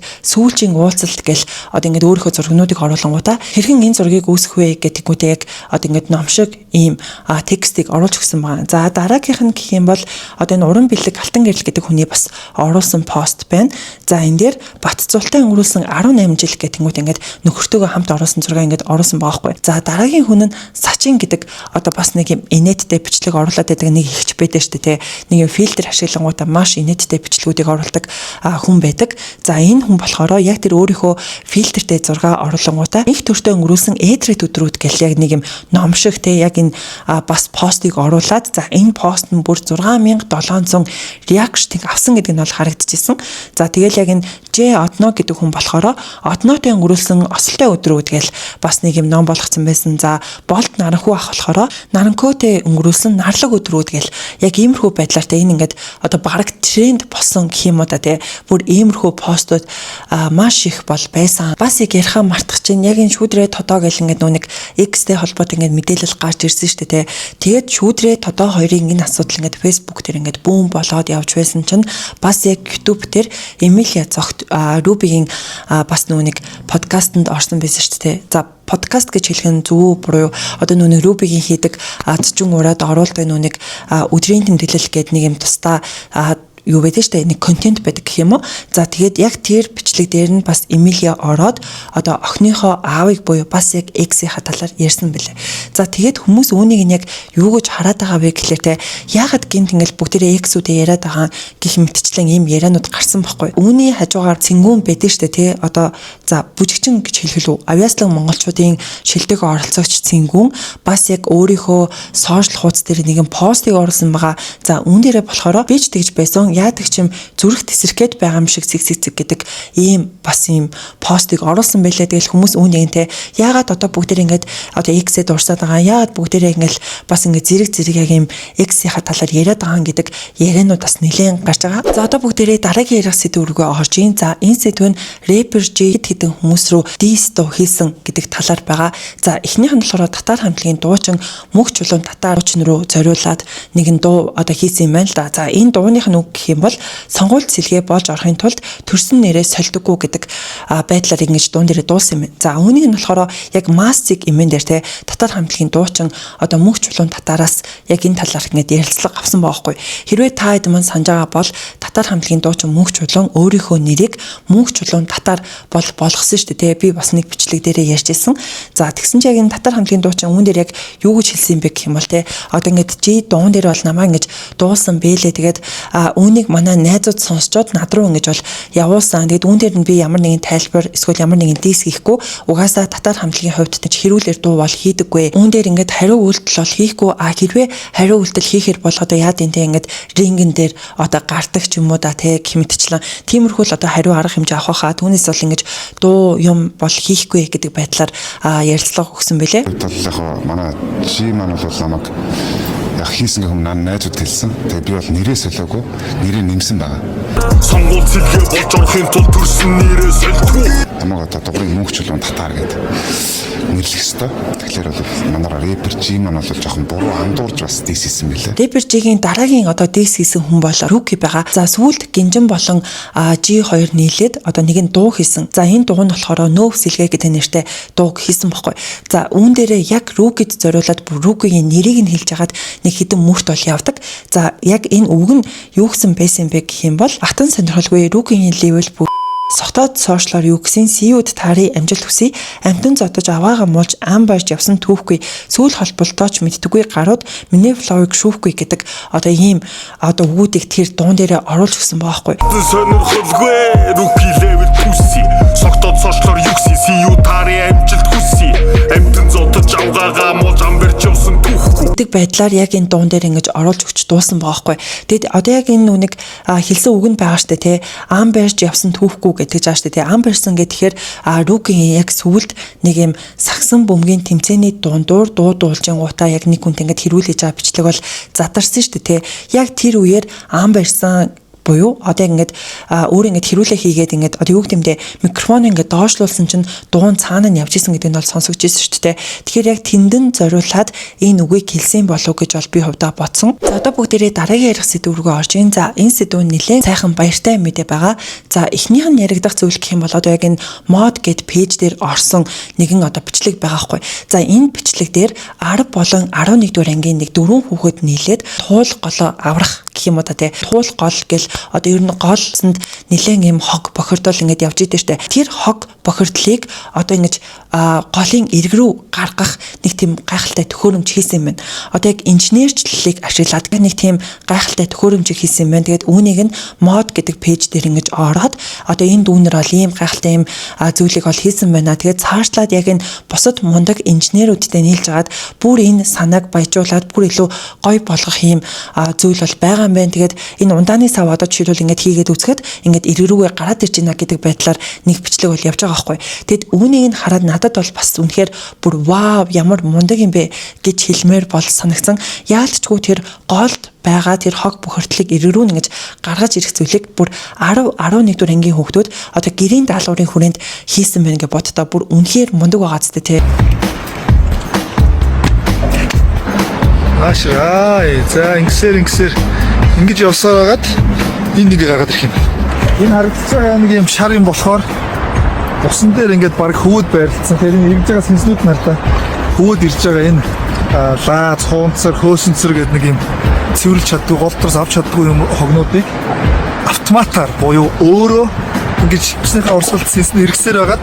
сүүлчийн уулзалт гэл одоо ингээд өөрийнхөө зургнуудыг оруулангуудаа хэрхэн энэ зургийг үүсгэх вэ гэдэггүйтэй яг одоо ингээд ном шиг ийм текстийг оруулж өгсөн байна. За дараагийнх нь гэх юм бол одоо энэ уран бэлэг Алтан гэрэл гэдэг хүний бас оруулсан пост байна. За энэ дээр Батцуултай өнгөрүүлсэн 18 жил гэтэнгүүт ингээд нөхөртөөгөө хамт оруулсан зураг ингээд оруулсан байгаа хгүй. За дараагийн хүн нь Сачин гэдэг одоо бас нэг юм инээдтэй бичлэг оруулаад байдаг нэг ихч байдаг шүү дээ. Нэг юм фильтр ашиглангуудаа маш инээдтэй бичлгүүдийг оруулдаг хүн байдаг. За энэ хүн болохоор яг тэр өөрийнхөө фильтртэй зураг оруулангуудаа их төртөө өнгөрүүлсэн эдрет өдрүүд гэл яг нэг юм ном шиг те яг энэ бас постыг оруулаад за энэ пост нь бүр 6700 реакшныг авсан гэдэг нь бол харагдчихсан. За тэгэл яг энэ Ж Одно гэдэг хүн болохоор Однотой өнгөрүүлсэн осолтой өдрүүд гэл бас нэг юм ном болгоцсон байсан. За Болт Наранхүү ах болохоор Наранкотэй өнгөрүүлсэн нарлаг өдрүүд гэл яг иймэрхүү байдлаар те энэ ингээд одоо бараг тренд болсон гэх юм уу да те бүр иймэрхүү постууд маш их бол байсан. Бас яг ярихаа мартах чинь яг энэ шүүдрээ тодоо гэл ингээд нүг X-тэй холбоотой ингээд мэдээлэл гарч ирсэн шүү дээ. Тэгээд шүүдрээ тодоо хоёрын энэ асуудал ингээд Facebook дээр ингээд бүүн болоод явж байсан чинь бас яг YouTube дээр Эмилия зогт Рубигийн бас нүг подкастэнд орсон байсан шүү дээ. За подкаст гэж хэлэх нь зөв буруу одоо нүг Рубигийн хийдэг зчин ураад оруулдаг нүг өдрийн тэмдэглэл гэдэг нэг юм тусдаа юу байдаг штэ нэг контент байдаг гэх юм уу. За тэгээд яг тэр бичлэг дээр нь бас Эмилия ороод одоо охиныхоо аавыг буюу бас яг X-ийн талаар ярьсан бэлээ. За тэгээд хүмүүс үүнийг нь яг юу гэж хараад байгаа вэ гэхлээр те яагаад гинт ингээл бүгдээрээ X-үүдээ яриад байгаа гэх мэтчлэн ийм ярианууд гарсан байхгүй. Үүний хажуугаар цэнгүүн байдаг штэ те одоо за бүжигчин гэж хэлэх үү авьяаслан монголчуудын шилдэг оролцогч цэнгүүн бас яг өөрийнхөө сошиал хуудас дээр нэгэн постыг оруулсан байгаа. За үүн дээрээ болохоор бич тэгж байсан яадаг ч юм зүрх тесрэхэд байгаа юм шиг цэг гэдэг ийм бас ийм постыг оруулсан байлээ. Тэгэл хүмүүс үүнийгтэй яагаад одоо бүгдээр ингээд одоо X-д урсаад байгаа яагаад бүгдээрээ ингээд бас ингээд зэрэг яг ийм X-ийн талаар яриад байгаа гэдэг ярианууд бас нэлээд гарч байгаа. За одоо бүгдээрээ дараагийн ярих сэдв рүүгээ орж ийн. За энэ сэдв нь рэпер J хэдэн хүмүүс рүү дис дуу хийсэн гэдэг талаар байгаа. За эхнийх нь болохоор татар хамтлагийн дуучин мөнх чулуун татар дуучин руу зориулаад нэгэн дуу одоо хийсэн юм байна л да. За энэ дууных нь үг гэх юм бол сонгуульд сэлгээ болж орохын тулд төрсөн нэрээ сольдоггүй гэдэг байдлаар ингэж дуун дээрээ дуулсан юм. За үүнийг нь болохоор яг Масциг имэн дээр те татар хамтлагийн дуучин одоо мөнх чулуун татараас яг энэ талаар ингэж ярилцлага авсан байхгүй. Хэрвээ та хэд мань санаж байгаа бол татар хамтлагийн дуучин мөнх чулуун өөрийнхөө нэрийг мөнх чулуун татар болгосон шүү дээ те. Би бас нэг бичлэг дээрээ ярьж ирсэн. За тэгсэн чинь яг энэ татар хамтлагийн дуучин үүн дээр яг юу гэж хэлсэн юм бэ гэх юм бол те одоо ингэж J дуун дээр бол намаа ингэж дуулсан бэлээ. Тэгээд үүнийг манай найзууд сонсчоод над руу ингэж бол явуулсан. Тэгээд үүн дээр нь би ямар нэгэн тайлбар эсвэл ямар нэгэн дис хийхгүй угаасаа татар хамтлагийн хувьд ч хэрүүлэр дуу бол хийдэггүй. Үүн дээр ингэж хариу үйлдэл бол хийхгүй. Хэрвээ хариу үйлдэл хийхээр бол одоо яад энэ ингэж рингэн дээр одоо гардаг ч юм уу да те гэх мэтчлэн тиймэрхүү л одоо хариу арга хэмжээ авах хаа түүнээс бол ингэж дуу юм бол хийхгүй гэдэг байдлаар ярилцлага өгсөн бэлээ. Яг манай G маань бол намайг яг хийсэн юм найзууд хэлсэн. Тэгээ би бол нэрээ солиогүй, нэрээ нэмсэн байгаа. Сонгуул сэлгээ болж орохын тулд төрсөн нэрээ солихгүй. Намайг одоо дугрын мөнх чулуун татар гэдэг нэрлэх ёстой. Тэгэхээр бол манайраа рэпер G маань бол жоохон буруу андуурж бас дис хийсэн мэлээ. Рэпер G-ийн дараагийн одоо дис хийсэн хүн бол Руки байгаа. За сүүлд Гинжин болон G2 нийлээд одоо нэг нь дуу хийсэн. За энэ дуу нь болохоор нөөв сэлгээ гэдэг нэртэй дуу хийсэн баггүй. За үүн дээрээ яг Рукид зориулаад Рукигийн нэрийг нь хэлж хагаад нэг хэдэн мөрт бол явдаг. За яг энэ үг нь юу гэсэн байсан бэ гэх юм бол Алтан сонирхолгүй Рукигийн левел Согтоод сошиалор юу гэсэн CEO-д таарыг амжилт хүсье. Амтан зодож аваагаа муулж ам барьж явсан түүхгүй. Сүүл холболтооч мэддэггүй гарууд миний флоуыг шүүхгүй гэдэг одоо ийм одоо үгүүдийг тэр дуун дээрээ оруулж өгсөн байхгүй. Сонирхолгүй Руки левел хүсье. Согтоод сошиалор юу гэсэн CEO таарыг амжилт хүсье. Амтан зодож аваагаа муулж ам барьж явсан түүхгүй. Гэдэг байдлаар яг энэ дуун дээр ингэж оруулж өгч дуусан байгаа байхгүй. Тэгэд одоо яг энэ нүг хэлсэн үг нь байгаа штэ тий. Ам барьж явсан түүхгүй гэж ааштай тий ам барьсан гэхээр Рукигийн яг сүлд нэг юм сагсан бөмбөгийн тэмцээний дундуур дуу дуулжин гутаа яг нэг хүнт ингэж хэрүүлж байгаа бичлэг бол задарсан шүү дээ тий яг тэр үеэр ам барьсан буюу одоо ингээд өөр ингээд хэрүүлээ хийгээд ингээд одоо юу гэмдэ микрофон ингээд доошлуулсан чинь дуун цаана нь явж исэн гэдэг нь бол сонсогдож исэн шүү дээ. Тэгэхээр яг тэндэн зориулаад энэ үгийг хэлсэн болов гэж бол би хувьдаа бодсон. За одоо бүгдээрээ дараагийн ярих сэдв рүүгээ орж ийн. За энэ сэдв нь нэлээд сайхан баяртай мэдээ байгаа. За эхнийх нь яригдах зүйл гэх юм бол одоо яг энэ мод гэд пэйж дээр орсон нэгэн одоо бичлэг байгаа хгүй. За энэ бичлэг дээр 10 болон 11 дугаар ангийн нэг 4 хүүхэд нийлээд туул голоо аврах гэх юм уу та тий туул гол гэл одоо ер нь голсонд нэлээд юм хог бохирдол ингэж явж идэв штэ. Тэр хог бохирдлыг одоо ингэж голын эрг рүү гаргах нэг тийм гайхалтай төхөөрөмж хийсэн юм байна. Одоо яг инженерчлэлийг ашиглаад нэг тийм гайхалтай төхөөрөмж хийсэн юм байна. Тэгээд үүнийг нь мод гэдэг пэйж дээр ингэж ороод одоо энэ дүүнэр бол ийм гайхалтай юм зүйлийг бол хийсэн байна. Тэгээд цаашлаад яг энэ бусад мундаг инженерүүдтэй нийлж агаад бүр энэ санааг баяжуулаад бүр илүү гоё болгох юм зүйл бол байгаа юм байна. Тэгээд энэ ундааны сав одоо жишээлбэл ингээд хийгээд үзэхэд ингээд ирэг рүүгээ гараад ирж байна гэдэг байдлаар нэг бичлэг бол явж байгаа байхгүй. Тэгэд үүнийг нь хараад надад бол бас үнэхээр бүр вау ямар мундаг юм бэ гэж хэлмээр бол санагцсан. Яалтчгүй тэр голд байгаа тэр хог бохирдлыг ирэг рүү ингэж гаргаж ирэх зүйлийг бүр 10 11 дугаар ангийн хүүхдүүд одоо гэрийн даалгаврын хүрээнд хийсэн байна гэж боддоо бүр үнэхээр мундаг байгаа зү тэ. За ингэсээр ингэж явсаар хагаад энэ нэг гаргаад ирэх юм. Энэ харагдаж байгаа нэг юм шар юм болохоор усан дээр ингээд баг хөвөд байрлалцсан. Тэр энэ ирж байгаа сэнснүүд нартай хөвөд ирж байгаа энэ лаац, хуунцар, хөөсөнцөр гэдэг нэг юм цэвэрлж чаддгүй, голдроос авч чаддгүй юм хогнуудыг автоматар буюу өөрөө ингэж бичнийхээ урсгалд сэнснэ хэрэгсээр байгаад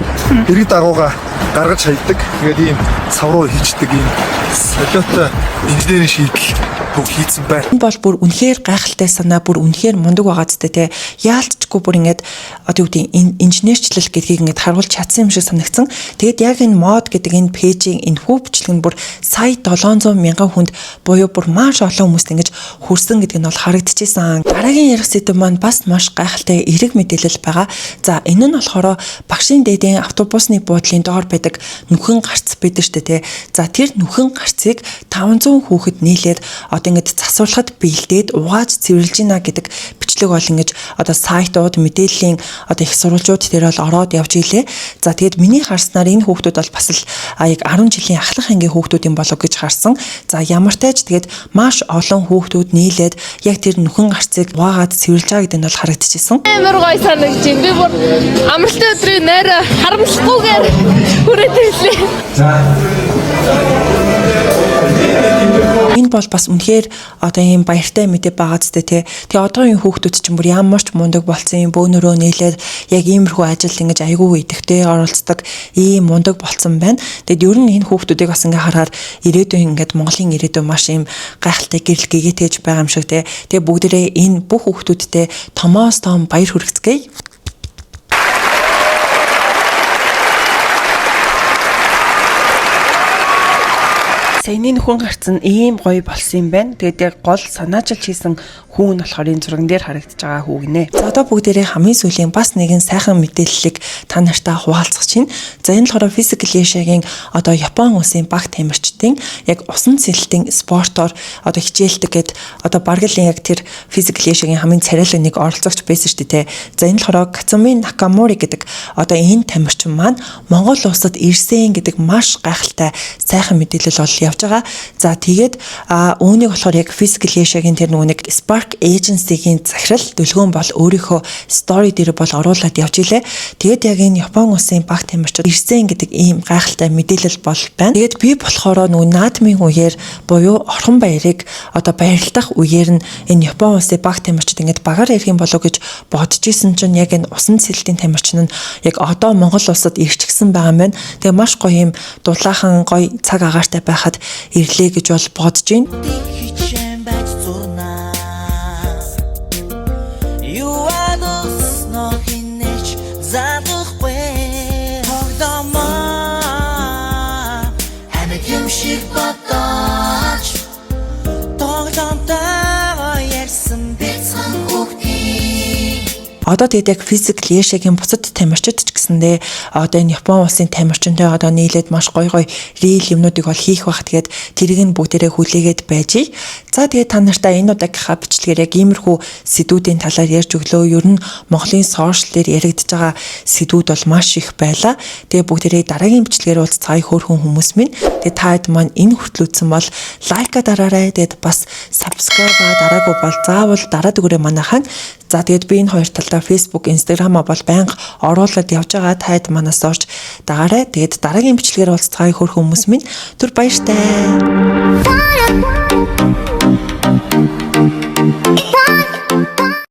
иргэд агууга гаргаж хайдаг. Тэгээд ийм цав руу хийчдэг ийм солиотой инженерийн шийдэл хийсэн байна. Энэ бол бүр үнэхээр гайхалтай санаа, бүр үнэхээр мундаг байгаа зү тэ. Яалтчгүй бүр ингээд одоо юу гэдэг инженерчлэл гэдгийг ингээд харуулж чадсан юм шиг санагдсан. Тэгээд яг энэ мод гэдэг энэ пэйжийн энэ хөвчлэг нь бүр сая 700 мянган хүнд буюу бүр маш олон хүмүүст ингэж хүрсэн гэдэг нь бол харагдчихсан. Дараагийн ярих сэдэв маань бас маш гайхалтай эерэг мэдээлэл байгаа. За энэ нь болохоор багшийн дээдийн автобусны буудлын доор байдаг нүхэн гарц байдаг шүү дээ тэ. За тэр нүхэн гарцыг 500 хүүхэд нийлээд одоо ингээд засварлахад бэлдээд угааж цэвэрлж гинэ гэдэг бичлэг бол ингэж одоо сайтууд мэдээллийн одоо их сурвалжууд дээр бол ороод явж илээ. За тэгээд миний харснаар энэ хүүхдүүд бол бас л яг 10 жилийн ахлах ангийн хүүхдүүд юм болов гэж харсан. За ямар тааж тэгээд маш олон хүүхдүүд нийлээд яг тэр нүхэн гарцыг угаагаад цэвэрлж байгаа гэдэг нь бол харагдчихсан. Амар гоё санагдаж байна. Би бүр амралтын өдрийн нойроо харамслахгүйгээр хүрээд ирлээ. Энэ бол бас үнэхээр одоо ийм баяртай мэдээ байгаа зү тэ. Тэгээ одоогийн хүүхдүүд ч бүр ямар ч мундаг болсон юм бөөнөрөө нээлээд яг иймэрхүү ажил ингэж айгүй идэвхтэй оролцдог ийм мундаг болсон байна. Тэгэд ер нь энэ хүүхдүүдийг бас ингээ харахаар ирээдүйн ингээд Монголын ирээдүй маш ийм гайхалтай гэрэл гэгээтэйж байгаа юм шиг тэ. Тэгээ бүгдээрээ энэ бүх хүүхдүүдтэй томоос том баяр хүргэцгээе. Саяны нөхөн гарц нь ийм гоё болсон юм байна. Тэгээд яг гол санаачилж хийсэн хүн нь болохоор энэ зурган дээр харагдаж байгаа хүү гинэ. За одоо бүгдээрээ хамгийн сүүлийн бас нэгэн сайхан мэдээллийг та нартай хуваалцах чинь. За энэ болохоор Physical Asia-гийн одоо Япон улсын баг тамирчдын яг усан цэлтийн спортоор одоо хичээлдэг гэд одоо бараг л яг тэр Physical Asia-гийн хамгийн царайлаг нэг оролцогч байсан шүү дээ. За энэ болохоор Katsumi Nakamori гэдэг одоо энэ тамирчин маань Монгол улсад ирсэн гэдэг маш гайхалтай сайхан мэдээлэл бол явж байгаа. За тэгээд үүнийг болохоор яг Physical Asia-гийн тэр нэг Spark Agency-гийн захирал дэлгөөн бол өөрийнхөө story дээр бол оруулаад явж илээ. Тэгээд яг энэ Япон улсын баг тамирчид ирсэн гэдэг ийм гайхалтай мэдээлэл бол байна. Тэгээд би болохоор наадмын үеэр буюу орхон баярыг одоо баярлах үеэр нь энэ Япон улсын баг тамирчид ингээд багаар ирэх юм болов гэж бодож исэн чинь яг энэ усан цэлтийн тамирчин нь яг одоо Монгол улсад ирчихсэн байгаа юм байна. Тэгээ маш гоё юм дулаахан гоё цаг агаартай байхад ирлээ гэж бол бодож байна. Одоо тэгээд яг Physical Asia-гийн бусад тамирчид ч гэсэндээ одоо энэ Япон улсын тамирчинтай одоо нийлээд маш гоё рил юмнуудыг бол хийх бах. Тэгээд тэрийг нь бүгдээрээ хүлээгээд байж. За тэгээд та нартай энэ удаагийнхаа бичлэгээр яг иймэрхүү сэдвүүдийн талаар ярьж өглөө. Ер нь Монголын сошиал дээр яригдж байгаа сэдвүүд бол маш их байлаа. Тэгээд бүгдээрээ дараагийн бичлэгээр уулзцаая хөөрхөн хүмүүс минь. Тэгээд та хэд маань энэ хүртлүүлсэн бол лайка дараарай. Тэгээд бас subscribe дараагүй бол заавал дараад өгөөрэй манайхан. За тэгээд би энэ хоёр талдаа Facebook, Instagram-а бол байнга оруулаад явж байгаа. Та хэд манаас орж дагаарай. Тэгээд дараагийн бичлэгээр уулзцаая хөөрхөн хүмүүс минь түр баяртай.